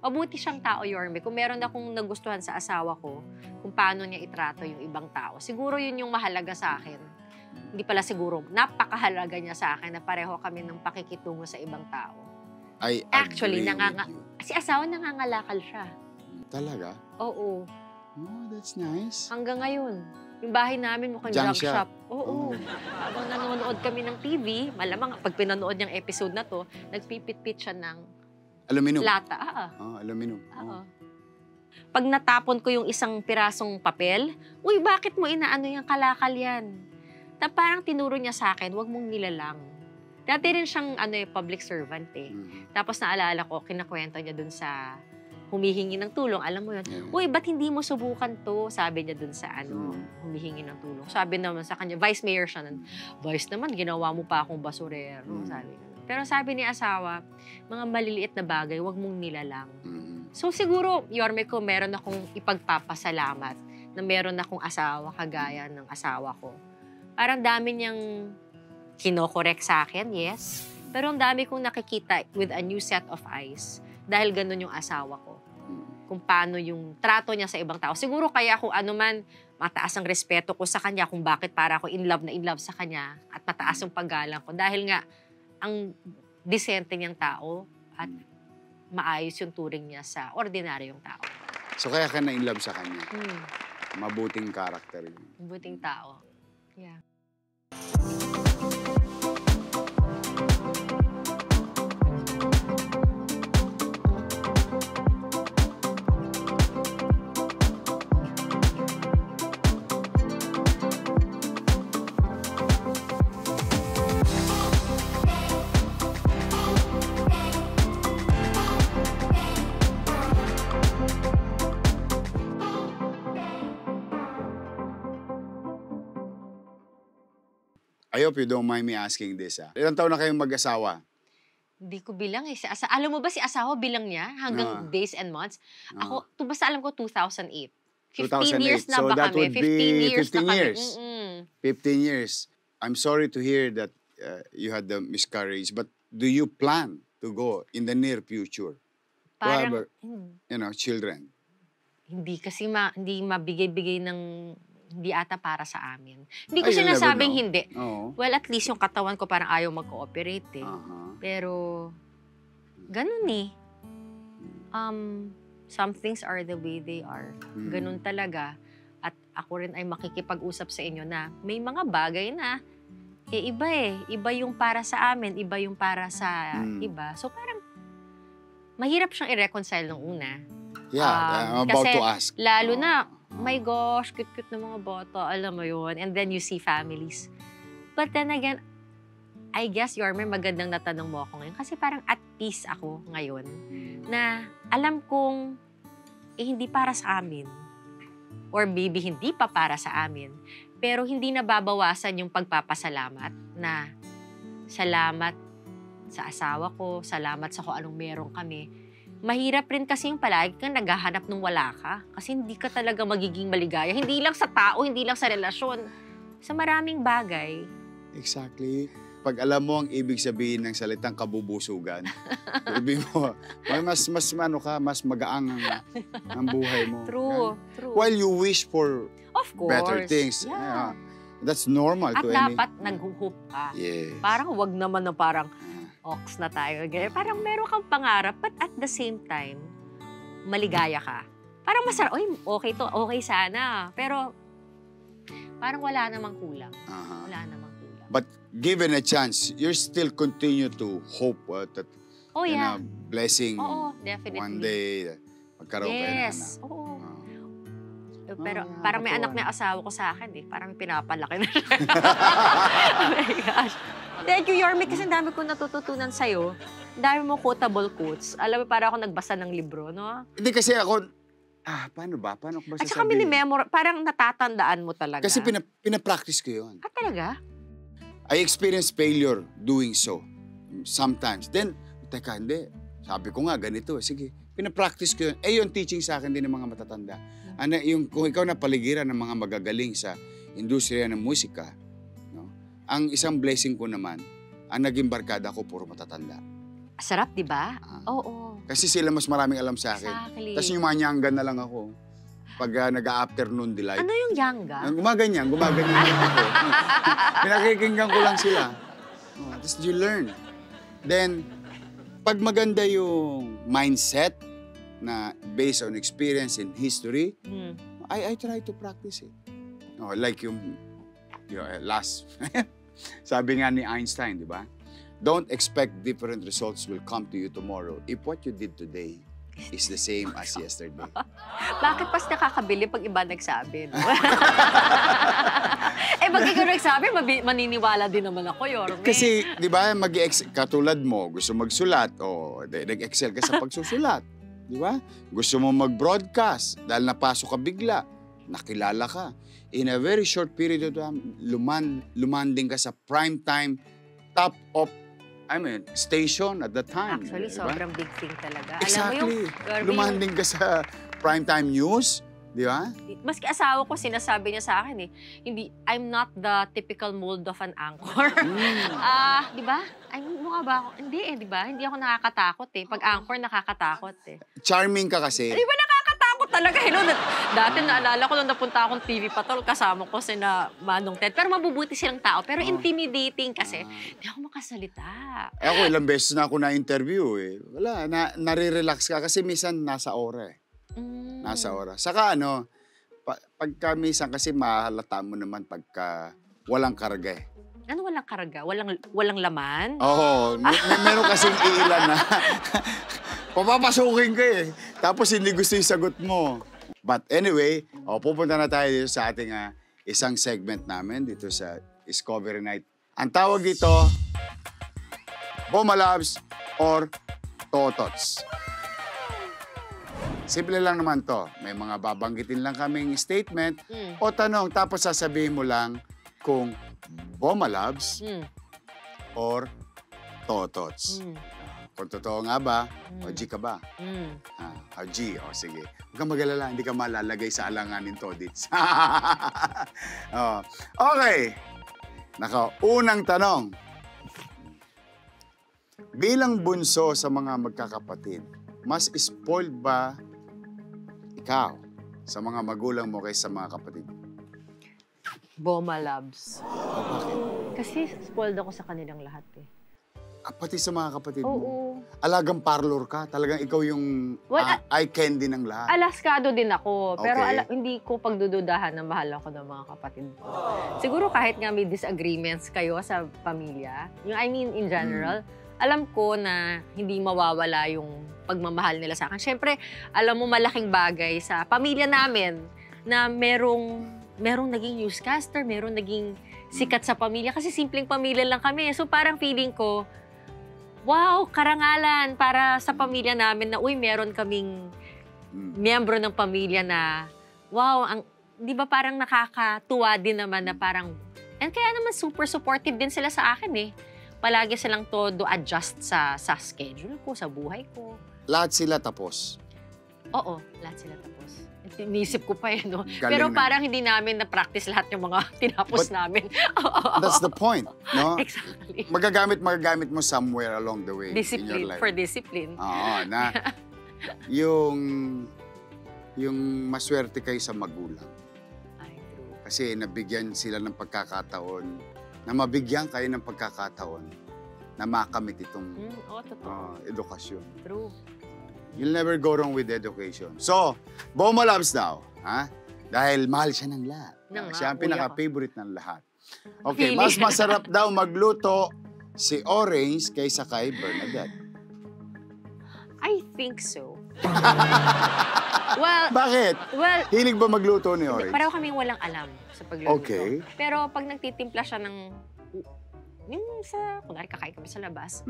Mabuti siyang tao, Yorme. Kung meron akong nagustuhan sa asawa ko, kung paano niya itrato yung ibang tao, siguro yun yung mahalaga sa akin. Hindi pala siguro, napakahalaga niya sa akin na pareho kami ng pakikitungo sa ibang tao. Actually, si asawa nangangalakal siya. Talaga? Oo. Oh, that's nice. Hanggang ngayon. Yung bahay namin mukhang junk shop. Oo. Habang nanonood kami ng TV, malamang pag pinanood niyang episode na to, nagpipit-pit siya ng aluminum. Lata. Aluminum. Pag natapon ko yung isang pirasong papel, uy, bakit mo inaano yung kalakal yan? Parang tinuro niya sa akin, wag mong nilalang. Dati rin siyang public servant eh. Tapos naalala ko, kinakwento niya dun sa humihingi ng tulong. Alam mo yun, uy, ba't hindi mo subukan to? Sabi niya dun sa humihingi ng tulong. Sabi naman sa kanya, vice mayor siya. Vice naman, ginawa mo pa akong basurero. Sabi niya. Pero sabi ni asawa, mga maliliit na bagay, wag mong nilalang. So siguro, Yorme, ko meron akong ipagpapasalamat na meron akong asawa kagaya ng asawa ko. Parang dami niyang kinokorek sa akin, yes. Pero ang dami kong nakikita with a new set of eyes dahil ganun yung asawa ko. Kung paano yung trato niya sa ibang tao. Siguro kaya kung ano man, mataas ang respeto ko sa kanya, kung bakit para ako in love sa kanya at mataas yung paggalang ko. Dahil nga, ang disente niyang tao at maayos yung turing niya sa ordinaryong tao. So kaya ka na-in-love sa kanya? Mabuting karakter yun. Mabuting tao. Yeah. I hope you don't mind me asking this. Ilang taon na kayong mag-asawa? Hindi ko bilang eh. Alam mo ba si asawa bilang niya hanggang days and months? Ako, basta alam ko 2008. 15 years na so ba that kami? would be 15 years. 15 15 years. I'm sorry to hear that you had the miscarriage, but do you plan to go in the near future Parang, to have, children? Hindi kasi hindi mabigay-bigay ng hindi ata para sa amin. Hindi ko sinasabing hindi. Well, at least yung katawan ko parang ayaw mag-cooperate eh. Pero, ganun eh. Some things are the way they are. Ganun talaga. At ako rin ay makikipag-usap sa inyo na may mga bagay na iba eh. Iba yung para sa amin, iba yung para sa iba. So parang mahirap siyang i-reconcile nung una. Yeah, I'm about to ask. Lalo na, my gosh, cute-cute na mga bata, alam mo yun. And then you see families. But then again, I guess, Yorme, magandang natanong mo ako ngayon. Kasi parang at peace ako ngayon na alam kong hindi para sa amin. Or maybe hindi pa para sa amin. Pero hindi nababawasan yung pagpapasalamat na salamat sa asawa ko, salamat sa kung anong meron kami. Mahirap rin kasi yung palagi kang naghahanap nung wala ka. Kasi hindi ka talaga magiging maligaya. Hindi lang sa tao, hindi lang sa relasyon. Sa maraming bagay. Exactly. pag alam mo ang ibig sabihin ng salitang kabubusugan, sabihin mo, mas magaang ang buhay mo. True. While you wish for Of course. better things. Yeah. That's normal At to any... dapat nag-hoop ka. Yes. Parang wag naman na parang ox na tayo. Ganyan. Parang meron kang pangarap, but at the same time, maligaya ka. Parang masarap, okay to, okay sana. Pero parang wala namang kulang. Wala namang kulang. But given a chance, you still continue to hope that blessing definitely. one day magkaroon kayo ng anak. Yes, oo. Pero parang may anak na asawa ko sa akin Parang pinapalaki na siya. Oh my gosh. Thank you, Yorme, kasi ang dami ko natututunan sa'yo. Ang dami mo quotable quotes. Alam mo, parang ako nagbasa ng libro, no? Hindi kasi ako, paano ba? Paano ko ba sasabihin? At saka minimemor, parang natatandaan mo talaga. Kasi pinapractice ko yun. Talaga? I experienced failure doing so. Sometimes. Then, teka, hindi. Sabi ko nga, ganito. Sige, pinapractice ko yun. Yung teaching sa akin din ng mga matatanda. Kung ikaw na paligiran ng mga magagaling sa industriya ng musika, ang isang blessing ko naman, ang naging barkada ko, puro matatanda. Sarap, di ba? Oo. Kasi sila mas maraming alam sa akin. Exactly. Tapos yung manyanggan na lang ako. Pag nag-afternoon delight. Ano yung yangga? Gumaganyan lang ako. Pinakikinggan ko lang sila. Tapos you learn. Then, pag maganda yung mindset na based on experience and history, I try to practice it. Like yung last... Sabi nga ni Einstein, di ba? Don't expect different results will come to you tomorrow if what you did today is the same as yesterday. Bakit pas nakakabili pag iba nagsabi? No? Pag ikaw nagsabi, maniniwala din naman ako, Yorme. Kasi, di ba, katulad mo, gusto magsulat, nag-excel ka sa pagsusulat. Di ba? Gusto mo mag-broadcast dahil napasok ka bigla, nakilala ka. In a very short period of time, lumanding ka sa prime time, top of, station at the time. Actually, diba? sobrang big thing talaga. Exactly. Alam mo lumanding ka sa prime time news, di ba? Maski asawa ko, sinasabi niya sa akin I'm not the typical mold of an anchor. Di ba? Mukha ba ako? Hindi di ba? Hindi ako nakakatakot Pag anchor, nakakatakot Charming ka kasi. Di ba nakakatakot talaga? Hello, dati naalala ko nung napunta akong TV Patrol, kasama ko sina Manong Ted. Pero mabubuti silang tao. Pero intimidating kasi. Hindi ako makasalita. Ako, ilang beses na ako na-interview Wala, nare-relax ka kasi minsan nasa ora Nasa ora. Saka pagka minsan kasi mahalata mo naman pagka walang karga Ano walang karga? Walang laman? Oo. Meron kasing iilan na papapasukin ka Tapos hindi gusto yung sagot mo. But anyway, pupunta na tayo dito sa ating isang segment namin dito sa Discovery Night. Ang tawag dito, Bomalabs or Totots. Simple lang naman to. May mga babanggitin lang kaming statement o tanong, tapos sasabihin mo lang kung Bomalabs or Totots. Kung totoo nga ba, o G ka ba? G, sige. Huwag kang mag-alala, hindi ka malalagay sa alanganin Todits. Okay. Unang tanong. Bilang bunso sa mga magkakapatid, mas spoiled ba ikaw sa mga magulang mo kaysa sa mga kapatid? Bomalabs. Bakit? Kasi spoiled ako sa kanilang lahat Pati sa mga kapatid mo? Oo. Alagang parlor ka? Talagang ikaw yung eye candy ng lahat? Alaskado din ako. Pero Okay. hindi ko pagdududahan na mahal ako ng mga kapatid ko. Siguro kahit nga may disagreements kayo sa pamilya, in general, alam ko na hindi mawawala yung pagmamahal nila sa akin. Siyempre, alam mo malaking bagay sa pamilya namin na merong naging newscaster, merong naging sikat sa pamilya. Kasi simpleng pamilya lang kami. So parang feeling ko, wow, karangalan para sa pamilya namin na, meron kaming miyembro ng pamilya na, wow, di ba parang nakakatuwa din naman na parang, and kaya naman super supportive din sila sa akin Palagi silang todo adjust sa schedule ko, sa buhay ko. Lahat sila tapos. Oo, lahat sila tapos. Inisip ko pa no? Galing Pero na. parang hindi namin na-practice lahat yung mga tinapos namin. That's the point, no? Exactly. Magagamit mo somewhere along the way in your Discipline, life. for discipline. Oo, na yung maswerte kayo sa magulang. Ay, true. Kasi nabigyan sila ng pagkakataon, na mabigyan kayo ng pagkakataon na makamit itong Oo, totoo. edukasyon. True. You'll never go wrong with education. So, Bomo Labs now, ha? Dahil mahal siya ng lahat. Siya ang kuya ko. pinaka-favorite ng lahat. Okay, Feeling. mas masarap daw magluto si Orange kaysa kay Bernadette. I think so. Well, Bakit? well, Hilig ba magluto ni Orange? pareho kaming walang alam sa pagluluto. Okay. Pero pag nagtitimpla siya ng yung kunwari kakain kami sa labas,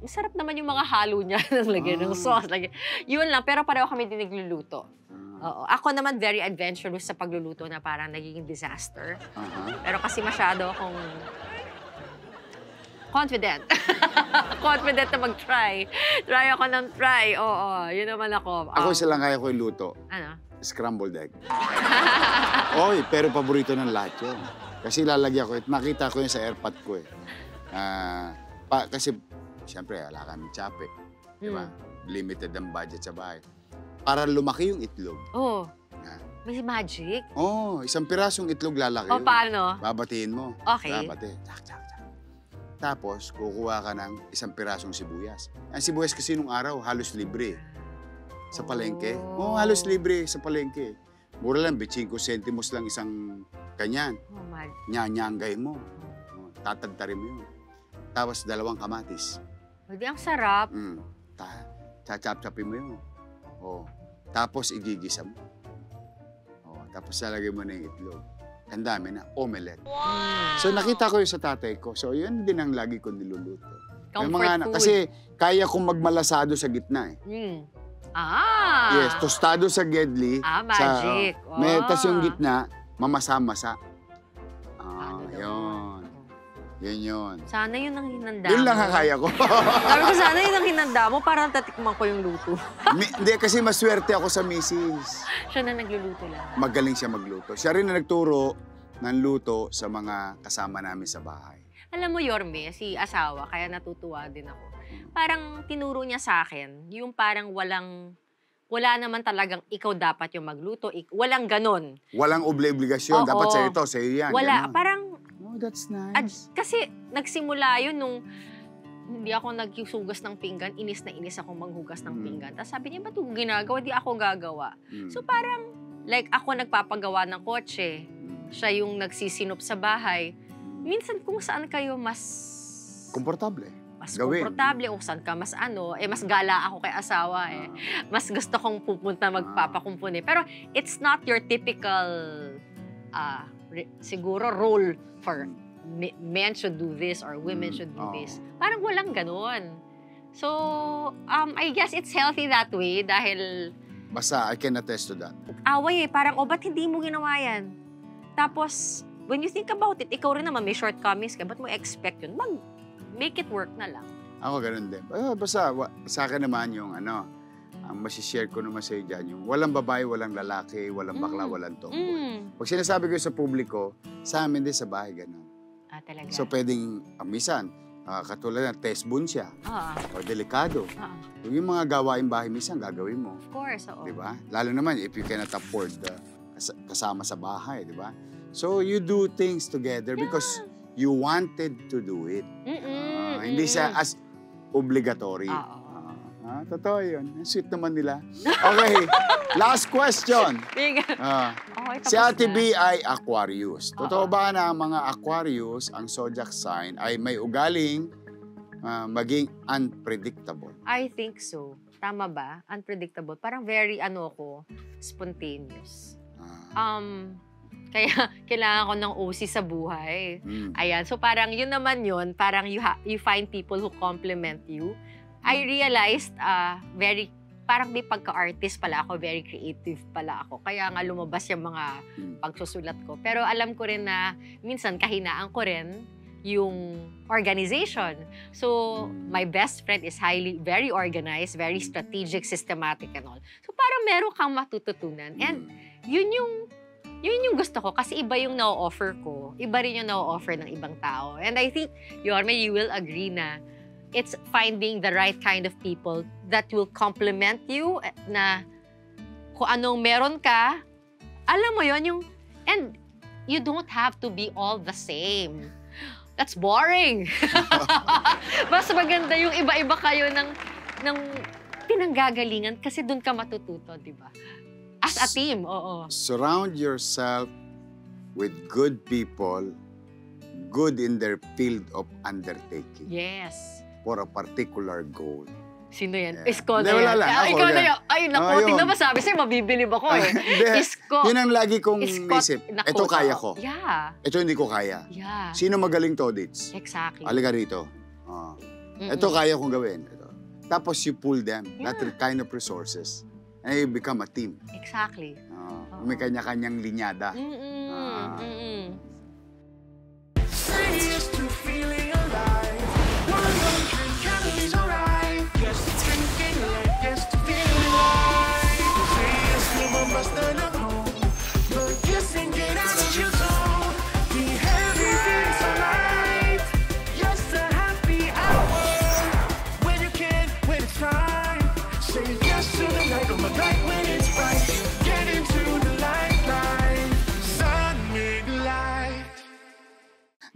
masarap naman yung mga halo niya. Lagyan ng sauce. Yun lang, pero pareho kami din nagluluto. Oo. Ako naman very adventurous sa pagluluto na parang nagiging disaster. Pero kasi masyado akong confident. Confident na mag-try. Try ako ng try. Oo, yun naman ako. Ako isa lang kaya ko iluto. Ano? Scrambled egg. Oy, pero paborito ng lahat yun. Kasi lalagyan ko, nakita ko yun sa airpot ko eh. Kasi, siyempre, wala kami tsape. Diba? Limited ang budget sa bahay. Para lumaki yung itlog. Oh, may magic. Isang pirasong itlog lalaki O, yun. paano? Babatiin mo. Okay. Babati. Tsak, tsak, tsak. Tapos, kukuha ka ng isang pirasong sibuyas. Ang sibuyas kasi nung araw, halos libre. Sa palengke. Halos libre sa palengke. Mura lang, 25 centimos lang isang ganyan. Oh, my. Nyanyanggay mo. Tatagtarin mo yun. Tapos, 2 kamatis. Hindi, ang sarap. Chachap-chapin mo yun. Tapos, igigisa mo. Tapos, lalagay mo na yung itlog. Ang dami na, omelette. So, nakita ko yun sa tatay ko. So, yun din ang lagi ko niluluto. May Comfort mga food. kasi, kaya kong magmalasado sa gitna eh. Yes, tostado sa gedli. Magic. Tapos yung gitna, mamasa-masa. Yun. Yun. Sana yun ang hinanda Yun lang mo. ang kaya ko. Sabi ko, sana yun ang hinanda mo para tatikman ko yung luto. Hindi, kasi maswerte ako sa misis. Siya na nagluluto lang. Magaling siya magluto. Siya rin na nagturo ng luto sa mga kasama namin sa bahay. Alam mo, Yorme, si asawa, kaya natutuwa din ako. Parang tinuro niya sa akin, yung parang wala naman talagang ikaw dapat yung magluto. Walang ganon. Walang obligasyon. Oo. Dapat sa'yo ito, sa'yo yan. Wala. Ganon. Parang, that's nice. kasi nagsimula yun nung hindi ako nagsugas ng pinggan, inis na inis ako maghugas ng pinggan. Tapos sabi niya, ba't ko ginagawa? Di ako gagawa. So parang, like ako nagpapagawa ng kotse, siya yung nagsisinop sa bahay. Minsan kung saan kayo mas komportable. komportable o saan ka mas mas gala ako kay asawa Mas gusto kong pupunta magpapakumpuni. Pero it's not your typical siguro role for men should do this or women should do this. Parang walang ganon. So, I guess it's healthy that way dahil Basta, I can attest to that. away parang, ba't hindi mo ginawa yan? Tapos, when you think about it, ikaw rin naman may shortcomings ka, ba't mo expect yun? Make it work na lang. Ako ganun din. Basta, sa akin naman yung ang masishare ko naman sa'yo dyan, yung walang babae, walang lalaki, walang bakla, walang tomboy. Pag sinasabi ko sa publiko, sa amin din sa bahay ganun. Talaga. So, pwedeng, minsan, katulad ng test bun siya, o delikado. Yung mga gawain bahay, minsan gagawin mo. Of course, oo. Diba? Lalo naman, if you cannot afford kasama sa bahay, diba? So, you do things together because you wanted to do it. Hindi siya as obligatory. Totoo yun. Sweet naman nila. Okay, last question. Si Ate B ay Aquarius. Totoo ba na ang mga Aquarius, ang zodiac sign, ay may ugaling maging unpredictable? I think so. Tama ba? Unpredictable. Parang very, spontaneous. Kaya kailangan ko ng OC sa buhay. Ayan. So parang yun naman yun. Parang you find people who compliment you. I realized parang may pagka-artist pala ako, very creative pala ako. Kaya nga lumabas yung mga pagsusulat ko. Pero alam ko rin na minsan kahinaan ko rin yung organization. So, my best friend is very organized, very strategic, systematic and all. So, parang meron kang matututunan. And yun yung gusto ko kasi iba yung na-offer ko. Iba rin yung na-offer ng ibang tao. And I think, Yorme, you will agree na it's finding the right kind of people that will complement you na kung anong meron ka, alam mo yon yung, and you don't have to be all the same. That's boring. Mas maganda yung iba-iba kayo ng pinanggagalingan kasi doon ka matututo, di ba? As a team, oo. Surround yourself with good people, good in their field of undertaking. Yes. For a particular goal. Sino yan? Yeah. Isko na Hindi, wala yan. lang. Ako, Ikaw na yan. yan. Ay, naku, tingnan mo sabi sa'yo, mabibilib ako eh. Isko. Yun ang lagi kong Isko, isip. naku, Ito kaya ko. Yeah. Ito hindi ko kaya. Yeah. Sino magaling to, Dits? Exactly. Halika rito. Ito kaya kong gawin. Ito. Tapos you pull them, that kind of resources, and you become a team. Exactly. May kanya-kanyang linyada.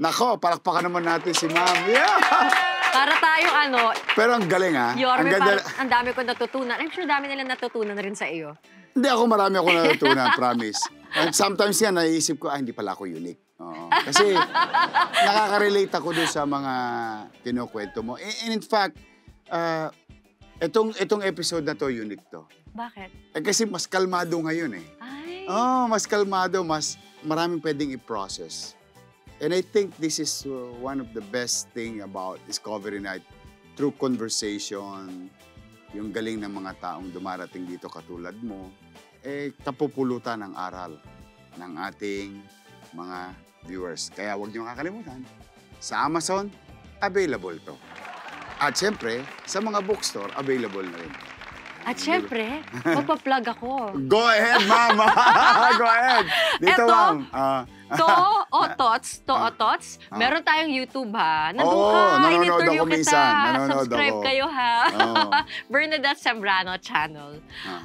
Nako, palakpakan naman natin si Ma'am. Yeah! Para tayong ano, Pero ang galing, ha? Yorme, Ang ganda. ang dami ko natutunan. I'm sure dami nila natutunan rin sa iyo. Hindi ako, marami ako natutunan, promise. And sometimes yan, naiisip ko, hindi pala ako unique. Oo. Kasi nakaka-relate ako doon sa mga kinukwento mo. And in fact, itong episode na to, unique to. Bakit? Kasi mas kalmado ngayon eh. Ay. Mas kalmado, mas maraming pwedeng i-process. And I think this is one of the best thing about Discovery Night. Through conversation, yung galing ng mga taong dumarating dito katulad mo, kapupulutan ng aral ng ating mga viewers. Kaya huwag niyo kakalimutan, sa Amazon, available to. At syempre, sa mga bookstore, available na rin. At syempre, magpa-plug ako. Go ahead, Ma'am! Go ahead! Dito, Ma'am. Tots. Meron tayong YouTube, ha? Nandun ka, nanonood in-interview ako kita. minsan. Nanonood Subscribe ako. kayo, ha? Bernadette Zambrano channel.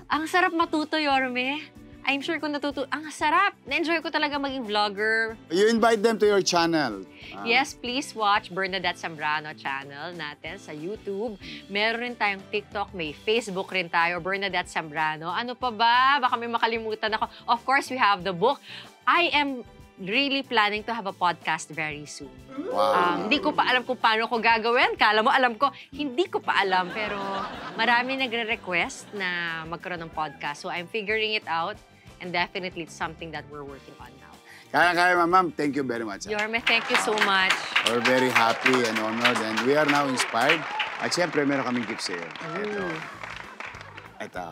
Ang sarap matuto, Yorme. I'm sure kung ang sarap. Na-enjoy ko talaga maging vlogger. You invite them to your channel. Yes, please watch Bernadette Zambrano channel natin sa YouTube. Meron rin tayong TikTok, may Facebook rin tayo, Bernadette Zambrano. Ano pa ba? Baka may makalimutan ako. Of course, we have the book. I am really planning to have a podcast very soon. Wow. Hindi ko pa alam kung paano ko gagawin. Kala mo, alam ko. Hindi ko pa alam. Pero marami nagre-request na magkaroon ng podcast. So I'm figuring it out. And definitely, it's something that we're working on now. Kaya, Ma'am. Thank you very much. Yorme, thank you so much. We're very happy and honored. And we are now inspired. At syempre, meron kaming gift sa'yo. Ito.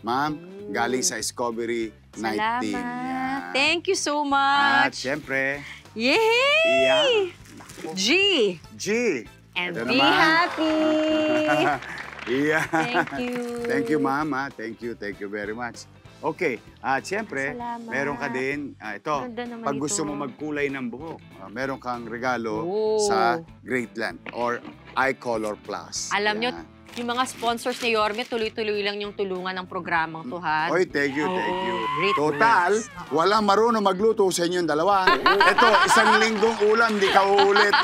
Ma'am, galing sa Discovery Night Team. Salamat. Thank you so At much. syempre, Yay! G. And Ito be naman. happy. Thank you. Thank you, Ma'am. Thank you very much. Okay, at siyempre, Salamat. meron ka din, ito, Ganda naman pag ito. gusto mo magkulay ng buhok, meron kang regalo Oh. sa Greatland or Eye Color Plus. Alam nyo, Yan. yung mga sponsors ni Yorme, tuloy-tuloy lang yung tulungan ng programang to, ha? Oy, thank you. Great Total, words. walang marunong magluto sa inyong dalawa. Ito, isang linggong ulam, di ka uulit.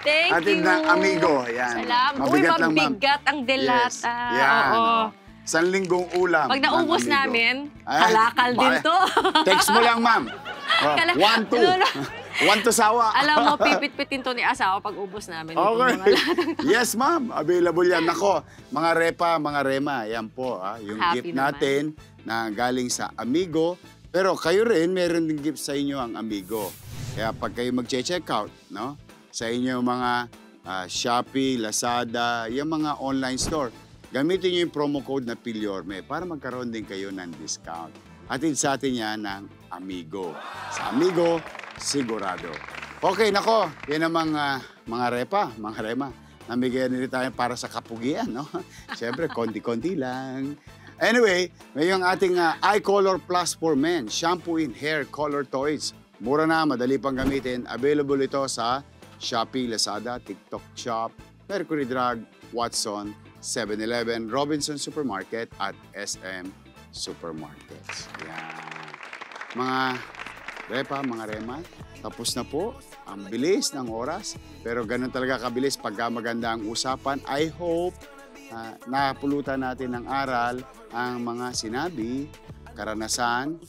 Thank Atin you. ng amigo. Yan. Salamat. Mabigat lang, ma'am. mabigat ang delata. Yes. Yan. Oo. Isang linggong ulam. Pag naubos ng amigo. namin, Ay, halakal din to. Text mo lang, ma'am. Kala- 1-2. Lolo. 1-2 sawa. Alam mo, pipit-pitin to ni asawa pag ubos namin. Okay. Itong mga lahat. Yes, ma'am. Available yan. Nako, mga repa, mga rema, yan po. Yung Happy gift naman. natin na galing sa Amigo. Pero kayo rin, meron din gift sa inyo ang Amigo. Kaya pag kayo mag-check out, no? Sa inyo mga Shopee, Lazada, yung mga online store, gamitin niyo yung promo code na PILYORME para magkaroon din kayo ng discount. Hatid sa atin yan ng Amigo. Sa Amigo, sigurado. Okay, nako. Yan ang mga rema. Namigyan nila tayo para sa kapugian, no? Siyempre, konti-konti lang. Anyway, may yung ating Eye Color Plus for Men, shampoo and hair color toys. Mura na, madali pang gamitin. Available ito sa Shopee, Lazada, TikTok Shop, Mercury Drug, Watson, 7-Eleven, Robinson Supermarket, at SM Supermarkets. Yan. Mga rema, tapos na po. Ang bilis ng oras, pero ganun talaga kabilis pagka maganda ang usapan. I hope napulutan natin ng aral ang mga sinabi, karanasan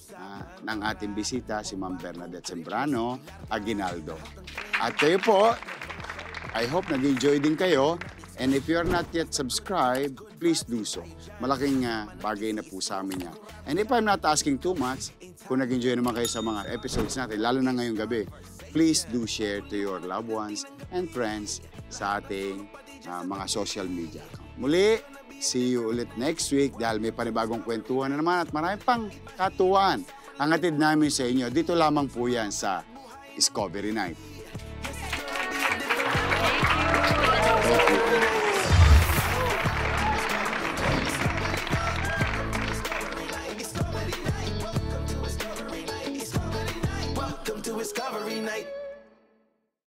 ng ating bisita, si Ma'am Bernadette Sembrano Aguinaldo. At kayo po, I hope nag-enjoy din kayo. And if you are not yet subscribed, please do so. Malaking bagay na po sa amin yan. And if I'm not asking too much, kung nag-enjoy naman kayo sa mga episodes natin, lalo na ngayong gabi, please do share to your loved ones and friends sa ating mga social media account. Muli, see you ulit next week dahil may panibagong kwentuhan na naman at marami pang katuwaan ang hatid namin sa inyo. Dito lamang po yan sa Discovery Night. Welcome to Discovery Night.